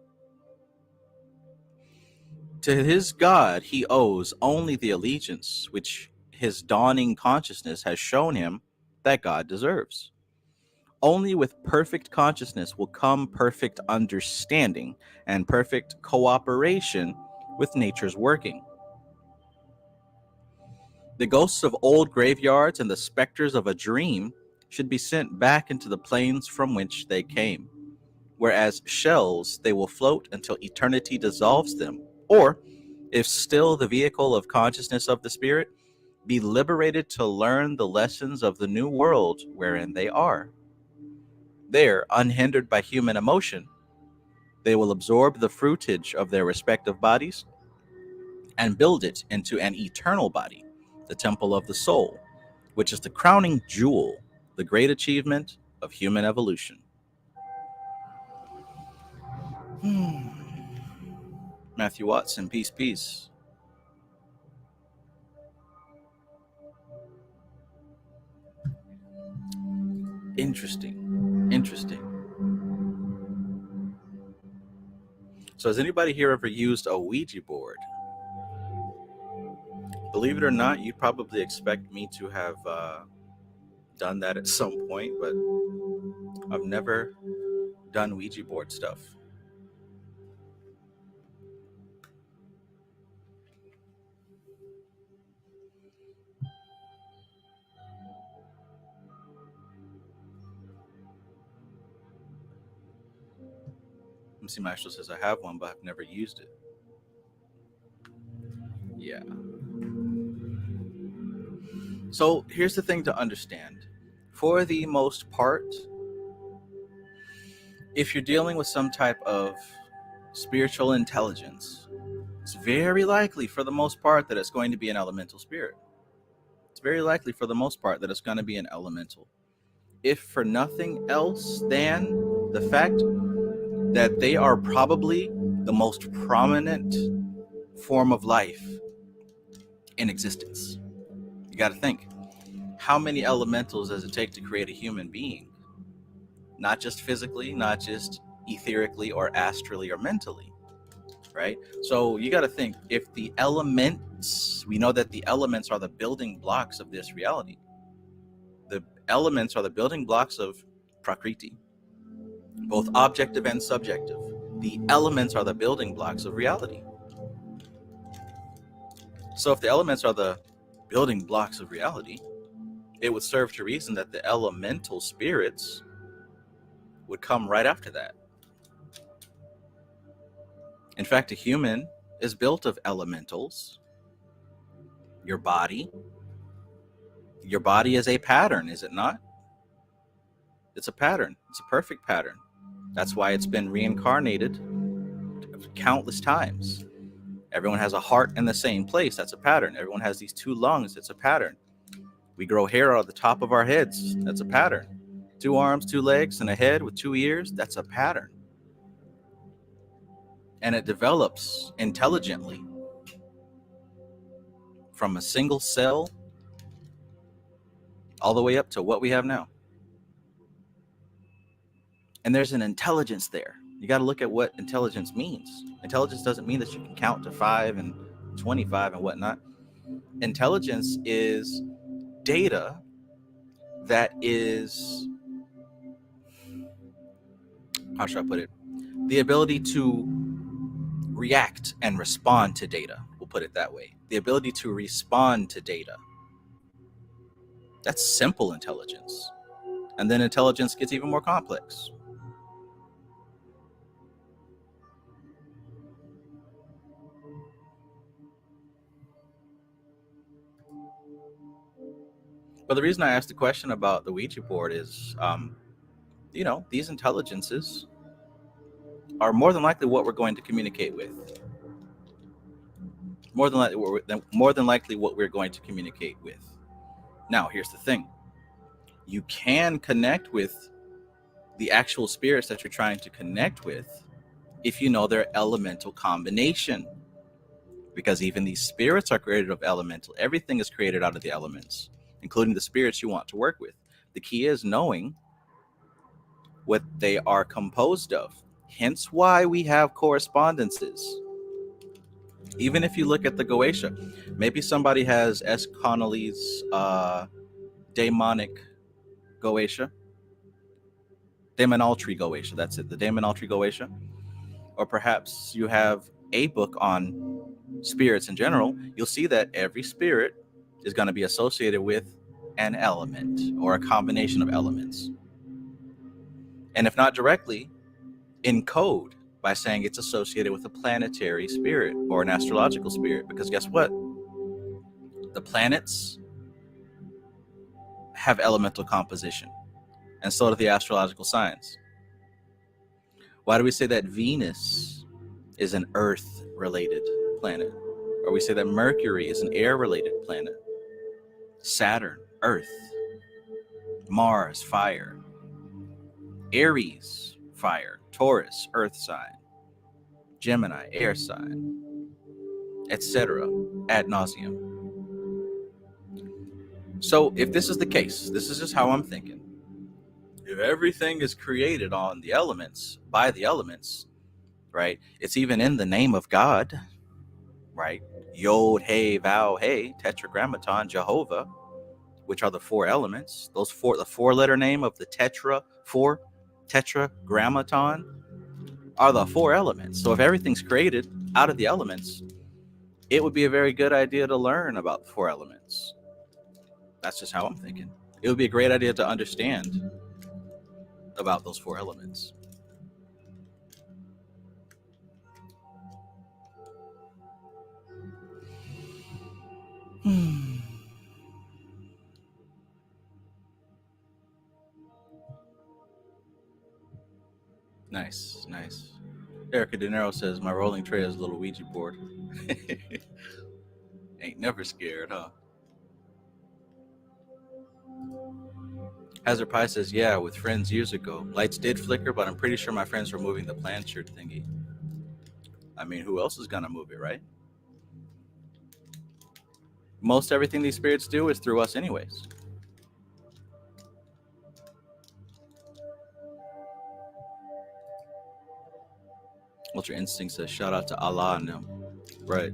To his God, he owes only the allegiance which his dawning consciousness has shown him that God deserves. Only with perfect consciousness will come perfect understanding and perfect cooperation with nature's working. The ghosts of old graveyards and the specters of a dream should be sent back into the planes from which they came, whereas shells they will float until eternity dissolves them, or, if still the vehicle of consciousness of the spirit, be liberated to learn the lessons of the new world wherein they are. There, unhindered by human emotion, they will absorb the fruitage of their respective bodies and build it into an eternal body, the temple of the soul, which is the crowning jewel, the great achievement of human evolution. Matthew Watson, peace, peace. Interesting. Interesting. So has anybody here ever used a Ouija board? Believe it or not, you'd probably expect me to have done that at some point, but I've never done Ouija board stuff. Let me see, my astral says I have one, but I've never used it. Yeah. So here's the thing to understand. For the most part, if you're dealing with some type of spiritual intelligence, it's very likely for the most part that it's going to be an elemental spirit. It's very likely for the most part that it's going to be an elemental. If for nothing else than the fact that they are probably the most prominent form of life in existence. You got to think, how many elementals does it take to create a human being? Not just physically, not just etherically or astrally or mentally, right? So you got to think, if the elements, we know that the elements are the building blocks of this reality. The elements are the building blocks of Prakriti, both objective and subjective. The elements are the building blocks of reality. So if the elements are the building blocks of reality, it would serve to reason that the elemental spirits would come right after that. In fact, a human is built of elementals. Your body is a pattern, is it not? It's a pattern. It's a perfect pattern. That's why it's been reincarnated countless times. Everyone has a heart in the same place. That's a pattern. Everyone has these two lungs. It's a pattern. We grow hair out of the top of our heads. That's a pattern. 2 arms, 2 legs, and a head with 2 ears. That's a pattern. And it develops intelligently from a single cell all the way up to what we have now. And there's an intelligence there. You got to look at what intelligence means. Intelligence doesn't mean that you can count to 5 and 25 and whatnot. Intelligence is data that is, how should I put it? The ability to react and respond to data. We'll put it that way. The ability to respond to data. That's simple intelligence. And then intelligence gets even more complex. But the reason I asked the question about the Ouija board is, these intelligences are more than likely what we're going to communicate with. More than likely what we're going to communicate with. Now, here's the thing. You can connect with the actual spirits that you're trying to connect with if you know their elemental combination. Because even these spirits are created of elemental. Everything is created out of the elements, including the spirits you want to work with. The key is knowing what they are composed of. Hence why we have correspondences. Even if you look at the Goetia, maybe somebody has S. Connolly's demonic Goetia. Demonaltree Goetia, that's it, the Demonaltree Goetia. Or perhaps you have a book on spirits in general. You'll see that every spirit is going to be associated with an element or a combination of elements. And if not directly, in code by saying it's associated with a planetary spirit or an astrological spirit. Because guess what? The planets have elemental composition, and so do the astrological signs. Why do we say that Venus is an Earth-related planet? Or we say that Mercury is an air-related planet? Saturn, Earth. Mars, fire. Aries, fire. Taurus, Earth sign. Gemini, air sign, etc. ad nauseum. So if this is the case, this is just how I'm thinking. If everything is created on the elements, by the elements, right? It's even in the name of God, right? Yod, Hey, Vau, Hey, Tetragrammaton, Jehovah, which are the four elements. The four-letter name of the Tetragrammaton are the four elements. So if everything's created out of the elements, it would be a very good idea to learn about the four elements. That's just how I'm thinking. It would be a great idea to understand about those four elements. Nice, nice. Erica De Niro says, my rolling tray is a little Ouija board. Ain't never scared, huh? Hazard Pie says, yeah, with friends years ago. Lights did flicker, but I'm pretty sure my friends were moving the planchette thingy. I mean, who else is going to move it, right? Most everything these spirits do is through us anyways. Ultra Instinct says, shout out to Allah and them. Right.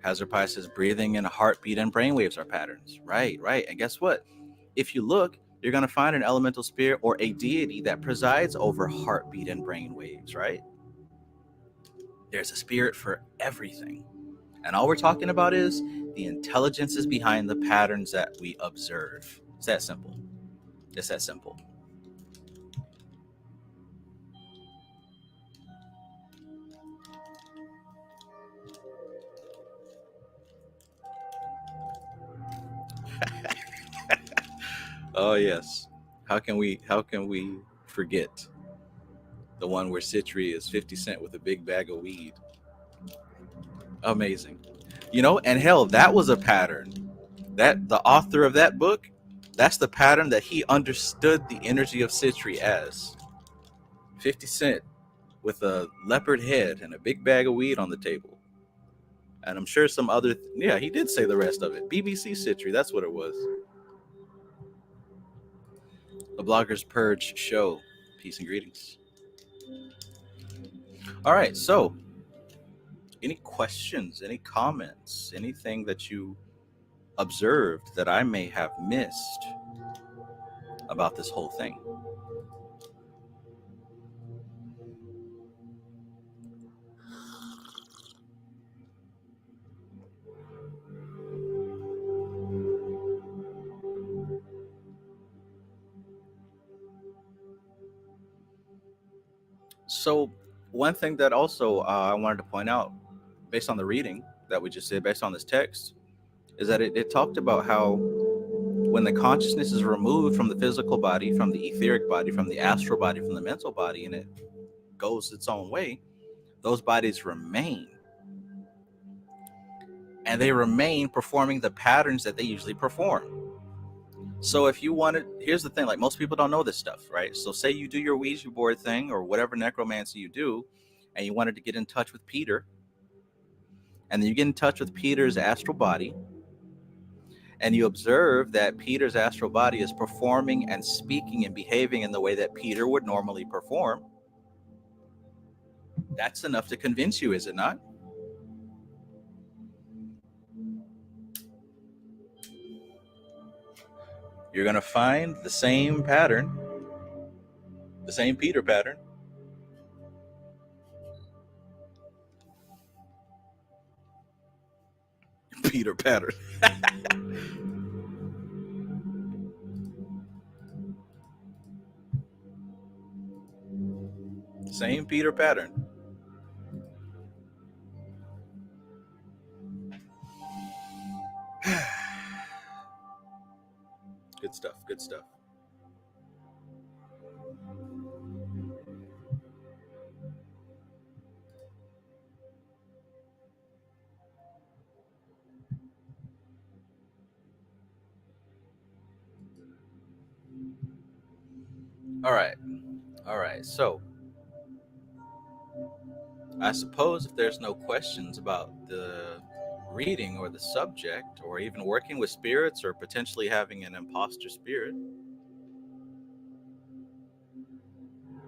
Hazard Pie says, breathing and heartbeat and brainwaves are patterns. Right, right. And guess what? If you look, you're going to find an elemental spirit or a deity that presides over heartbeat and brainwaves, right? There's a spirit for everything. And all we're talking about is the intelligences behind the patterns that we observe. It's that simple. It's that simple. Oh yes. How can we forget the one where Citri is 50 Cent with a big bag of weed? Amazing. And hell, that was a pattern. That the author of that book, that's the pattern that he understood the energy of Citri as. 50 Cent with a leopard head and a big bag of weed on the table. And I'm sure some other yeah, he did say the rest of it. BBC Citri, that's what it was. The Bloggers Purge show. Peace and greetings. All right, so any questions, any comments, anything that you observed that I may have missed about this whole thing? So, one thing that also I wanted to point out, based on the reading that we just did, based on this text, is that it talked about how when the consciousness is removed from the physical body, from the etheric body, from the astral body, from the mental body, and it goes its own way, those bodies remain. And they remain performing the patterns that they usually perform. So if you wanted, here's the thing, like most people don't know this stuff, right? So say you do your Ouija board thing or whatever necromancy you do, and you wanted to get in touch with Peter, and then you get in touch with Peter's astral body, and you observe that Peter's astral body is performing and speaking and behaving in the way that Peter would normally perform. That's enough to convince you, is it not? You're going to find the same pattern, the same Peter pattern. Peter pattern. Same Peter pattern. Good stuff. Good stuff. All right. All right. So I suppose if there's no questions about the reading or the subject, or even working with spirits, or potentially having an imposter spirit,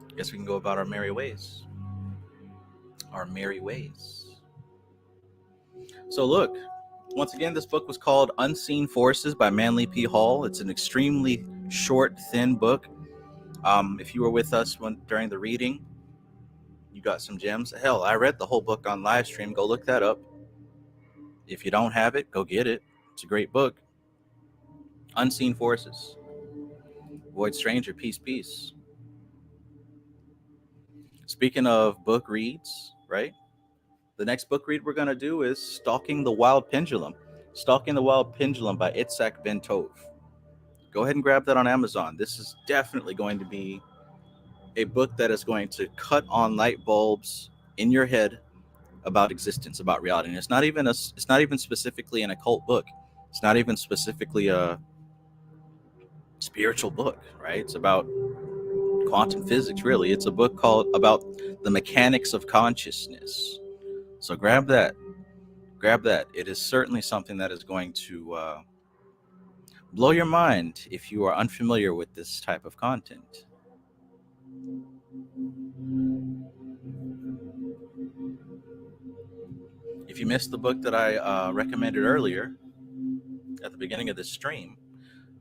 I guess we can go about our merry ways. Our merry ways. So, look, once again, this book was called Unseen Forces by Manly P. Hall. It's an extremely short, thin book. If you were with us during the reading, you got some gems. Hell, I read the whole book on live stream. Go look that up. If you don't have it, go get it. It's a great book. Unseen Forces. Void Stranger, peace, peace. Speaking of book reads, right? The next book read we're going to do is Stalking the Wild Pendulum. Stalking the Wild Pendulum by Itzhak Ben Tov. Go ahead and grab that on Amazon. This is definitely going to be a book that is going to cut on light bulbs in your head about existence, about reality. And it's not even specifically an occult book. It's not even specifically a spiritual book, right? It's about quantum physics, really. It's a book called about the mechanics of consciousness. So grab that. Grab that. It is certainly something that is going to blow your mind if you are unfamiliar with this type of content. If you missed the book that I recommended earlier at the beginning of this stream,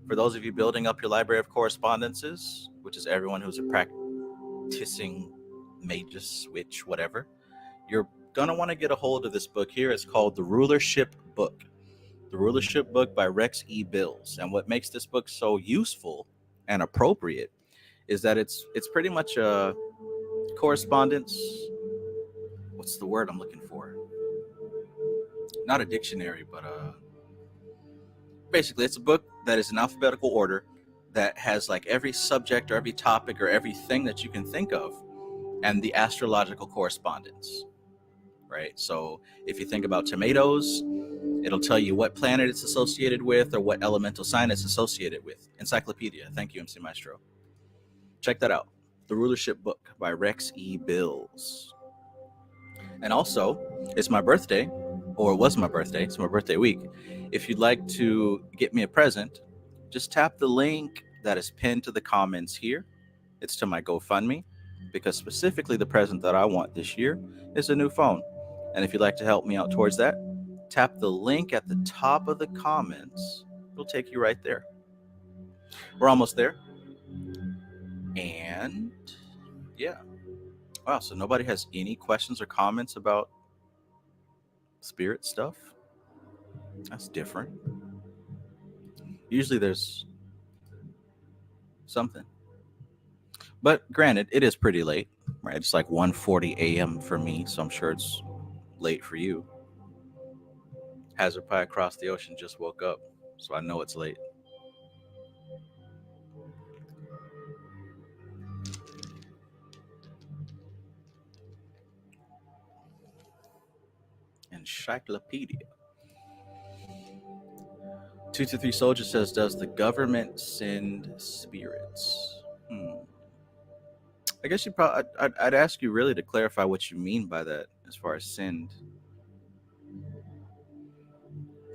for those of you building up your library of correspondences, which is everyone who's a practicing magus, witch, whatever, you're going to want to get a hold of this book here. It's called The Rulership Book. The Rulership Book by Rex E. Bills. And what makes this book so useful and appropriate is that it's pretty much a correspondence. What's the word I'm looking for? Not a dictionary, but basically it's a book that is in alphabetical order that has like every subject or every topic or everything that you can think of and the astrological correspondence, right? So if you think about tomatoes, it'll tell you what planet it's associated with or what elemental sign it's associated with. Encyclopedia. Thank you, MC Maestro. Check that out. The Rulership Book by Rex E. Bills. And also, it's my birthday, or it was my birthday. It's my birthday week. If you'd like to get me a present, just tap the link that is pinned to the comments here. It's to my GoFundMe, because specifically the present that I want this year is a new phone. And if you'd like to help me out towards that, tap the link at the top of the comments. It'll take you right there. We're almost there. And yeah. Wow, so nobody has any questions or comments about spirit stuff? That's different. Usually there's something. But granted, it is pretty late, right? It's like 1:40 a.m. for me, so I'm sure it's late for you. Hazard Pie across the ocean just woke up, so I know it's late. Encyclopedia. 223 Soldier says, does the government send spirits? I guess I'd ask you really to clarify what you mean by that as far as send.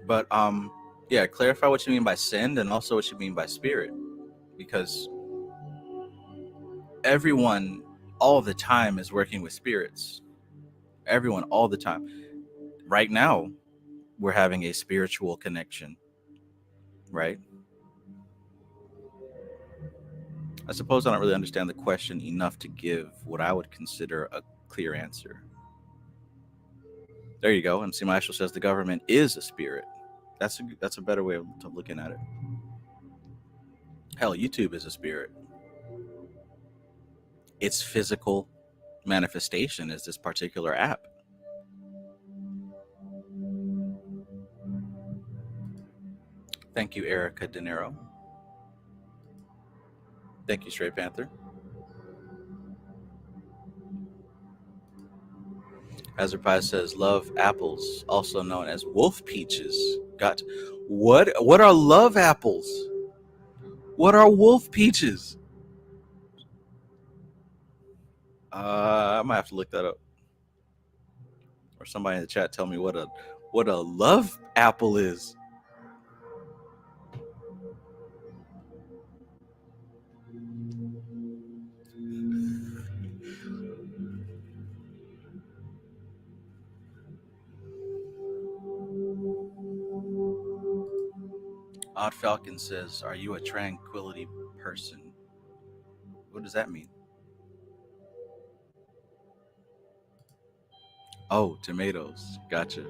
But yeah, clarify what you mean by send and also what you mean by spirit, because everyone all the time is working with spirits. Everyone all the time. Right now, we're having a spiritual connection, right? I suppose I don't really understand the question enough to give what I would consider a clear answer. There you go. MC Maestro says the government is a spirit. That's a better way of looking at it. Hell, YouTube is a spirit. Its physical manifestation is this particular app. Thank you, Erica De Niro. Thank you, Stray Panther. Hazard Pie says, love apples, also known as wolf peaches. Got what are love apples? What are wolf peaches? I might have to look that up. Or somebody in the chat tell me what a love apple is. Odd Falcon says, "Are you a tranquility person?" What does that mean? Oh, tomatoes. Gotcha.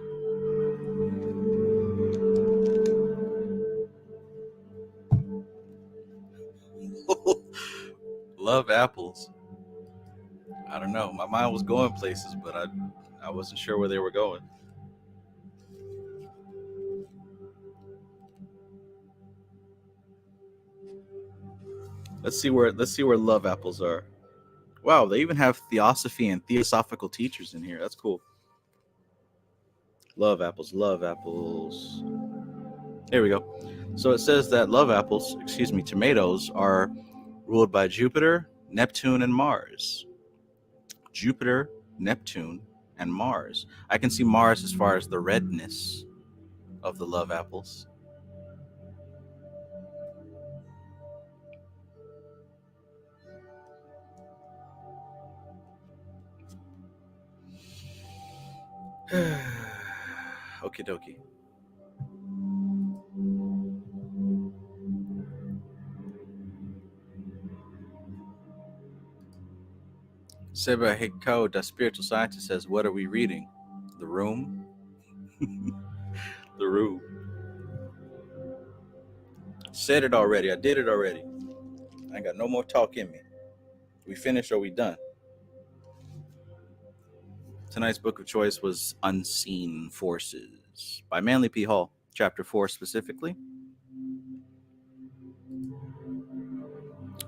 Love apples. I don't know. My mind was going places, but I wasn't sure where they were going. Let's see where love apples are. Wow, they even have theosophy and theosophical teachers in here. That's cool. Love apples, love apples. Here we go. So it says that tomatoes are ruled by Jupiter, Neptune, and Mars. Jupiter, Neptune, and Mars. I can see Mars as far as the redness of the love apples. Okie dokie. Seba Hiko, the spiritual scientist, says, "What are we reading? The Room?" The Room. Said it already. I did it already. I ain't got no more talk in me. We finished or we done? Tonight's book of choice was Unseen Forces by Manly P. Hall, chapter 4 specifically.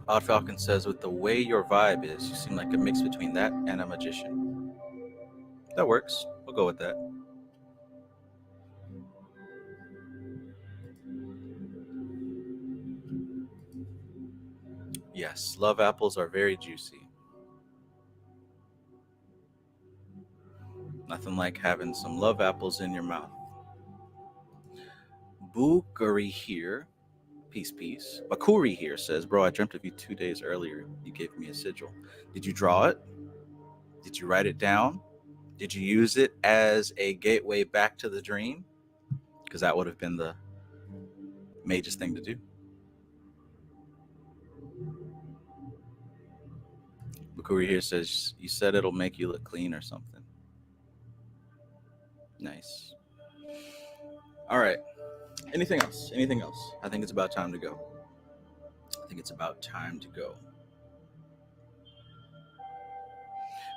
Odd Falcon says, "With the way your vibe is, you seem like a mix between that and a magician." That works. We'll go with that. Yes, love apples are very juicy. Nothing like having some love apples in your mouth. Bookari here. Peace. Bakuri here says, "Bro, I dreamt of you 2 days earlier. You gave me a sigil. Did you draw it? Did you write it down? Did you use it as a gateway back to the dream? Because that would have been the major thing to do." Bakuri here says, "You said it'll make you look clean or something." Nice. All right. Anything else? I think it's about time to go.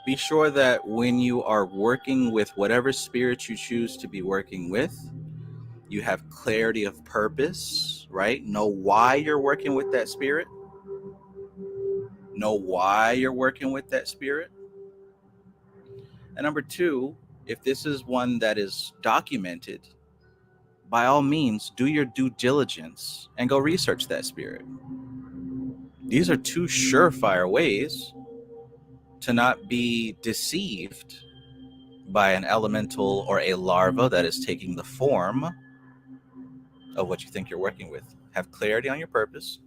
Be sure that when you are working with whatever spirit you choose to be working with, you have clarity of purpose, right? Know why you're working with that spirit. And number two, if this is one that is documented, by all means, do your due diligence and go research that spirit. These are two surefire ways to not be deceived by an elemental or a larva that is taking the form of what you think you're working with. Have clarity on your purpose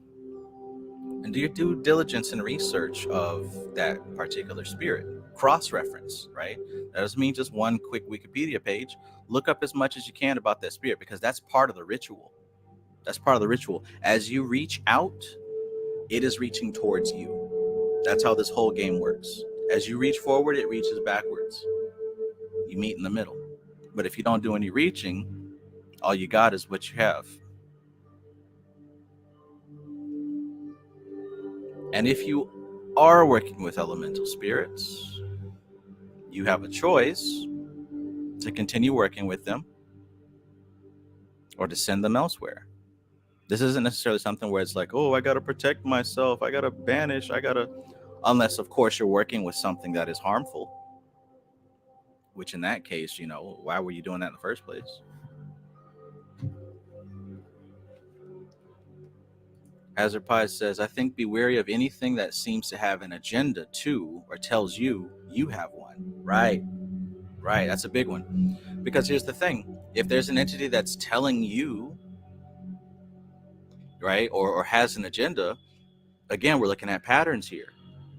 and do your due diligence and research of that particular spirit. Cross-reference, right? That doesn't mean just one quick Wikipedia page. Look up as much as you can about that spirit, because that's part of the ritual. As you reach out, it is reaching towards you. That's how this whole game works. As you reach forward, it reaches backwards. You meet in the middle. But if you don't do any reaching, all you got is what you have. And if you are working with elemental spirits, you have a choice to continue working with them or to send them elsewhere. This isn't necessarily something where it's like, oh, I got to protect myself, I got to banish, unless, of course, you're working with something that is harmful, which in that case, why were you doing that in the first place? Hazard Pie says, "I think be wary of anything that seems to have an agenda too, or tells you you have one." Right. Right, that's a big one. Because here's the thing. If there's an entity that's telling you, right, or has an agenda, again, we're looking at patterns here.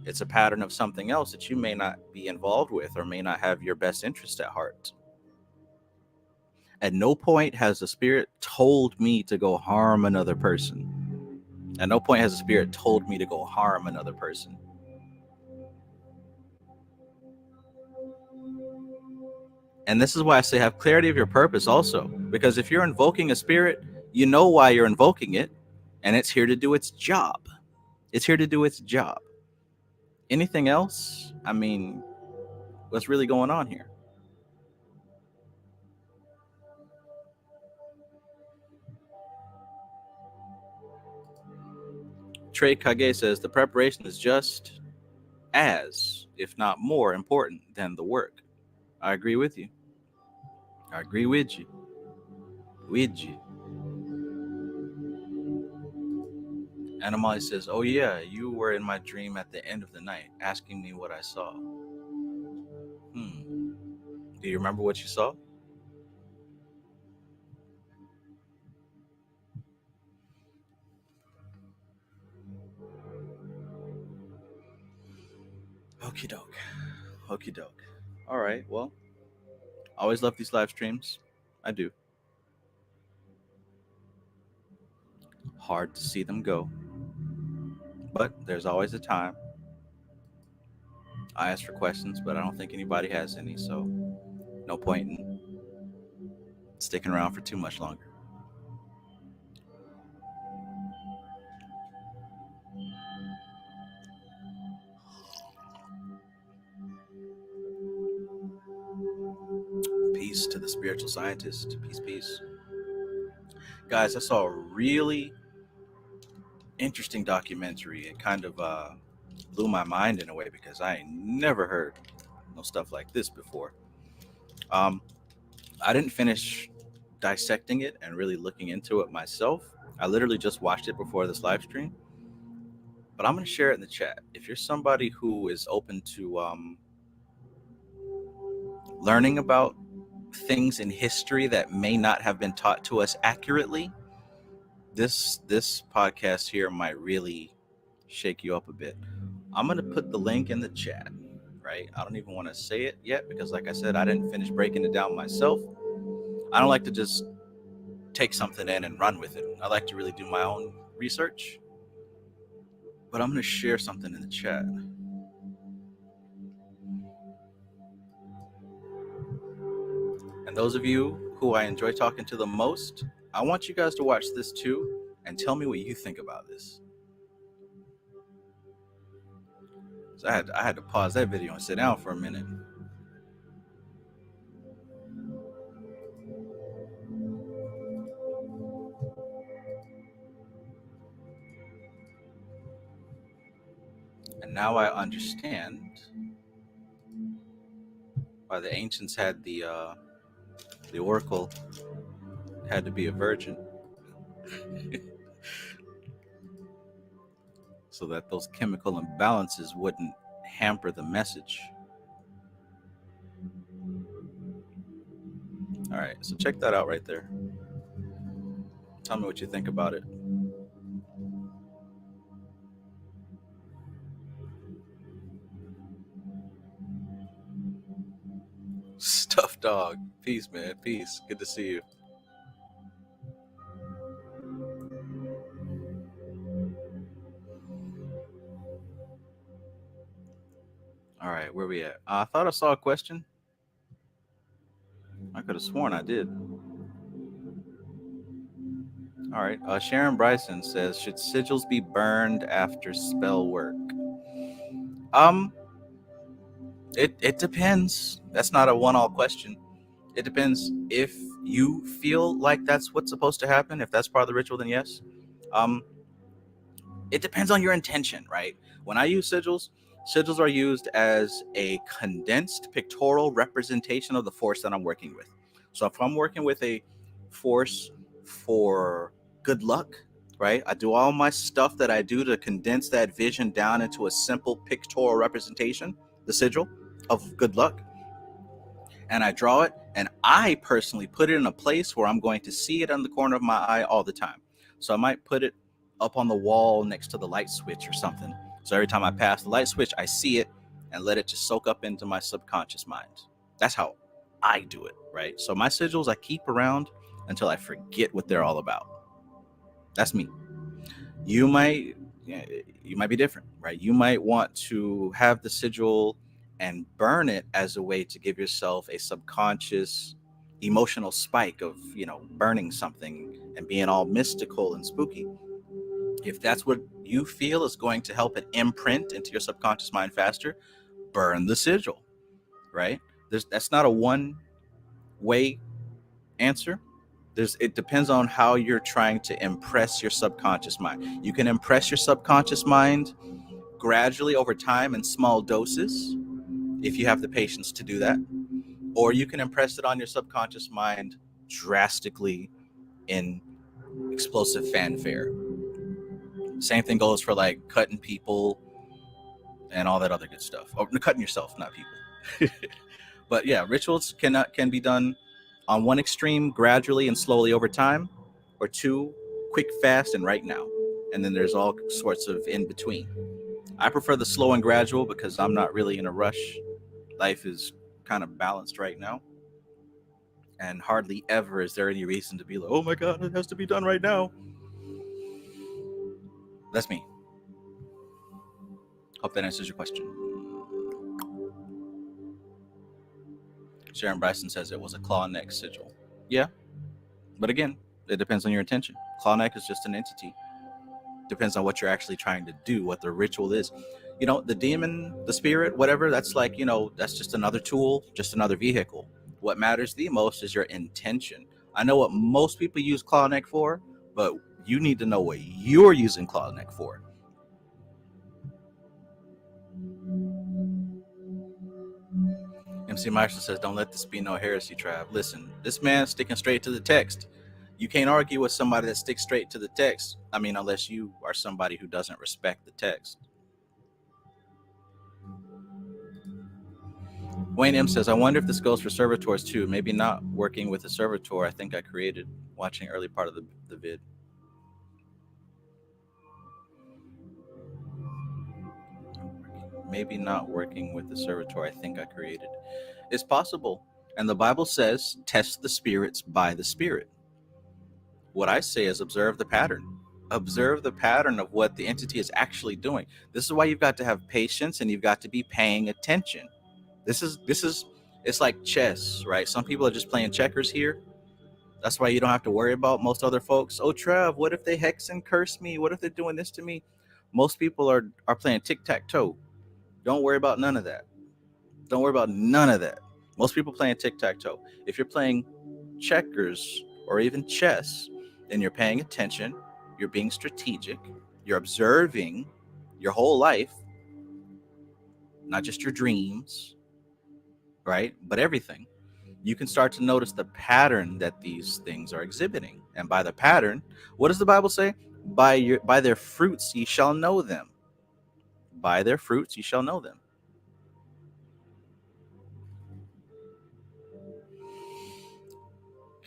It's a pattern of something else that you may not be involved with or may not have your best interest at heart. At no point has the spirit told me to go harm another person. At no point has the spirit told me to go harm another person. And this is why I say have clarity of your purpose also. Because if you're invoking a spirit, you know why you're invoking it, and it's here to do its job. It's here to do its job. Anything else? I mean, what's really going on here? Trey Kage says the preparation is just as, if not more, important than the work. I agree with you. I agree with you. With you. Animali says, "Oh yeah, you were in my dream at the end of the night, asking me what I saw. Do you remember what you saw?" Okie doke. Okie doke. All right. Well, I always love these live streams. I do. Hard to see them go, but there's always a time. I ask for questions, but I don't think anybody has any, so no point in sticking around for too much longer. Peace to the spiritual scientist. Peace, peace. Guys, I saw a really interesting documentary. It kind of blew my mind in a way because I never heard no stuff like this before. Um, I didn't finish dissecting it and really looking into it myself. I literally just watched it before this live stream, but I'm going to share it in the chat. If you're somebody who is open to learning about things in history that may not have been taught to us accurately, this podcast here might really shake you up a bit. I'm going to put the link in the chat, right? I don't even want to say it yet because, like I said, I didn't finish breaking it down myself. I don't like to just take something in and run with it. I like to really do my own research. But I'm going to share something in the chat. And those of you who I enjoy talking to the most, I want you guys to watch this too and tell me what you think about this. So I had to pause that video and sit down for a minute. And now I understand why the ancients had the oracle had to be a virgin. So that those chemical imbalances wouldn't hamper the message. All right, so check that out right there. Tell me what you think about it. Stuffed dog. Peace, man. Peace. Good to see you. All right, where we at? I thought I saw a question. I could have sworn I did. All right. Sharon Bryson says, should sigils be burned after spell work? It depends. That's not a one-all question. It depends. If you feel like that's what's supposed to happen, if that's part of the ritual, then yes. It depends on your intention, right? When I use sigils, sigils are used as a condensed pictorial representation of the force that I'm working with. So if I'm working with a force for good luck, right? I do all my stuff that I do to condense that vision down into a simple pictorial representation, the sigil of good luck. and I draw it, and I personally put it in a place where I'm going to see it on the corner of my eye all the time. So I might put it up on the wall next to the light switch or something. So every time I pass the light switch, I see it and let it just soak up into my subconscious mind. That's how I do it, right? So my sigils I keep around until I forget what they're all about. That's me. You might be different, right? You might want to have the sigil and burn it as a way to give yourself a subconscious emotional spike of, burning something and being all mystical and spooky. If that's what you feel is going to help it imprint into your subconscious mind faster, burn the sigil, right? That's not a one way answer. It depends on how you're trying to impress your subconscious mind. You can impress your subconscious mind gradually over time in small doses if you have the patience to do that, or you can impress it on your subconscious mind drastically in explosive fanfare. Same thing goes for like cutting people and all that other good stuff. Or cutting yourself, not people. But yeah, rituals can be done on one extreme gradually and slowly over time, or two, quick, fast, and right now. And then there's all sorts of in between. I prefer the slow and gradual because I'm not really in a rush. Life is kind of balanced right now. And hardly ever is there any reason to be like, oh my God, it has to be done right now. That's me. Hope that answers your question. Sharon Bryson says it was a claw neck sigil. Yeah, but again, it depends on your intention. Claw neck is just an entity. Depends on what you're actually trying to do, what the ritual is. The demon, the spirit, whatever, that's like, that's just another tool, just another vehicle. What matters the most is your intention. I know what most people use claw neck for, but you need to know what you're using claw neck for. MC Meister says, don't let this be no heresy, Trav. Listen, this man's sticking straight to the text. You can't argue with somebody that sticks straight to the text. I mean, unless you are somebody who doesn't respect the text. Wayne M says, I wonder if this goes for servitors too. Maybe not working with a servitor. I think I created watching early part of the vid. Maybe not working with the servitor I think I created. It's possible. And the Bible says, test the spirits by the Spirit. What I say is observe the pattern. Observe the pattern of what the entity is actually doing. This is why you've got to have patience and you've got to be paying attention. This is it's like chess, right? Some people are just playing checkers here. That's why you don't have to worry about most other folks. Oh, Trav, what if they hex and curse me? What if they're doing this to me? Most people are playing tic-tac-toe. Don't worry about none of that. Don't worry about none of that. Most people playing tic-tac-toe. If you're playing checkers or even chess, then you're paying attention. You're being strategic. You're observing your whole life, not just your dreams, right? But everything. You can start to notice the pattern that these things are exhibiting. And by the pattern, what does the Bible say? By their fruits ye shall know them. By their fruits ye shall know them.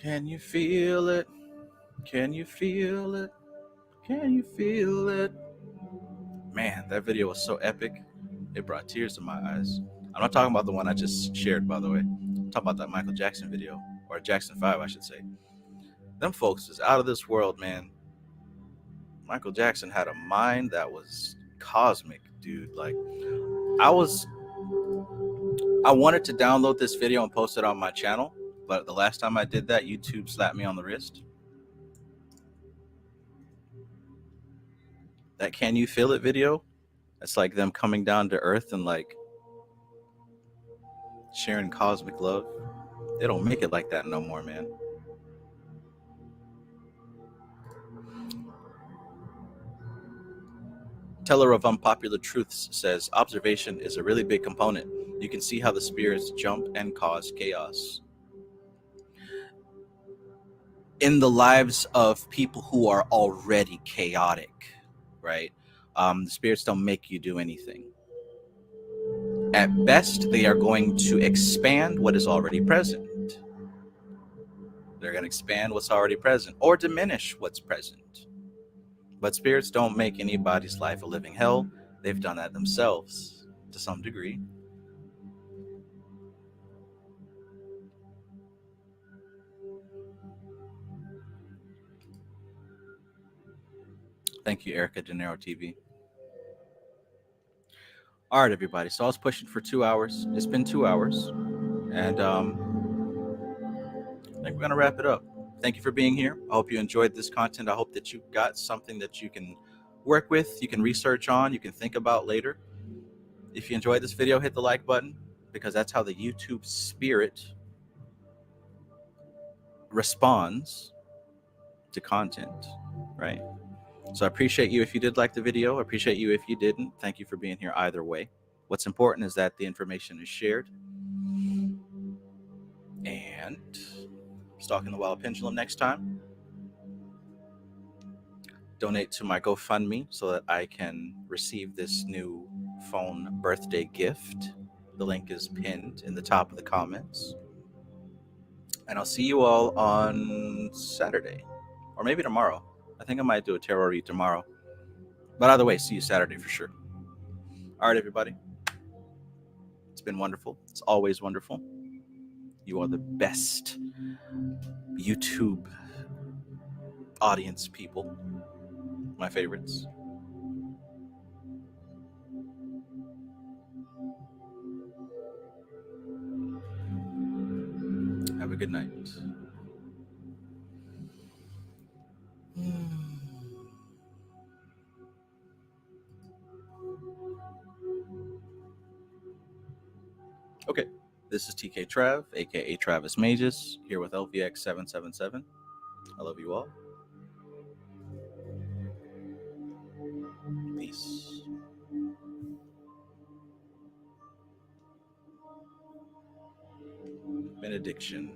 Can you feel it? Can you feel it? Can you feel it? Man, that video was so epic. It brought tears to my eyes. I'm not talking about the one I just shared, by the way. I'm talking about that Michael Jackson video, or Jackson 5, I should say. Them folks is out of this world, man. Michael Jackson had a mind that was cosmic, dude. Like, I wanted to download this video and post it on my channel, but the last time I did that, YouTube slapped me on the wrist. That Can You Feel It video, it's like them coming down to earth and like sharing cosmic love. They don't make it like that no more, man. Teller of Unpopular Truths says, observation is a really big component. You can see how the spirits jump and cause chaos in the lives of people who are already chaotic, right? The spirits don't make you do anything. At best, they are going to expand what is already present. They're going to expand what's already present or diminish what's present. But spirits don't make anybody's life a living hell. They've done that themselves to some degree. Thank you, Erica De Niro TV. All right, everybody. So I was pushing for 2 hours. It's been 2 hours. And I think we're going to wrap it up. Thank you for being here. I hope you enjoyed this content. I hope that you got something that you can work with, you can research on, you can think about later. If you enjoyed this video, hit the like button, because that's how the YouTube spirit responds to content, right? So I appreciate you if you did like the video. I appreciate you if you didn't. Thank you for being here either way. What's important is that the information is shared. And Stalking the Wild Pendulum next time. Donate to my GoFundMe so that I can receive this new phone birthday gift. The link is pinned in the top of the comments. And I'll see you all on Saturday, or maybe tomorrow. I think I might do a tarot read tomorrow. But either way, see you Saturday for sure. All right, everybody. It's been wonderful. It's always wonderful. You are the best YouTube audience people. My favorites. Have a good night. Okay, this is TK Trav, aka Travis Magus, here with LVX777. I love you all. Peace. Benediction.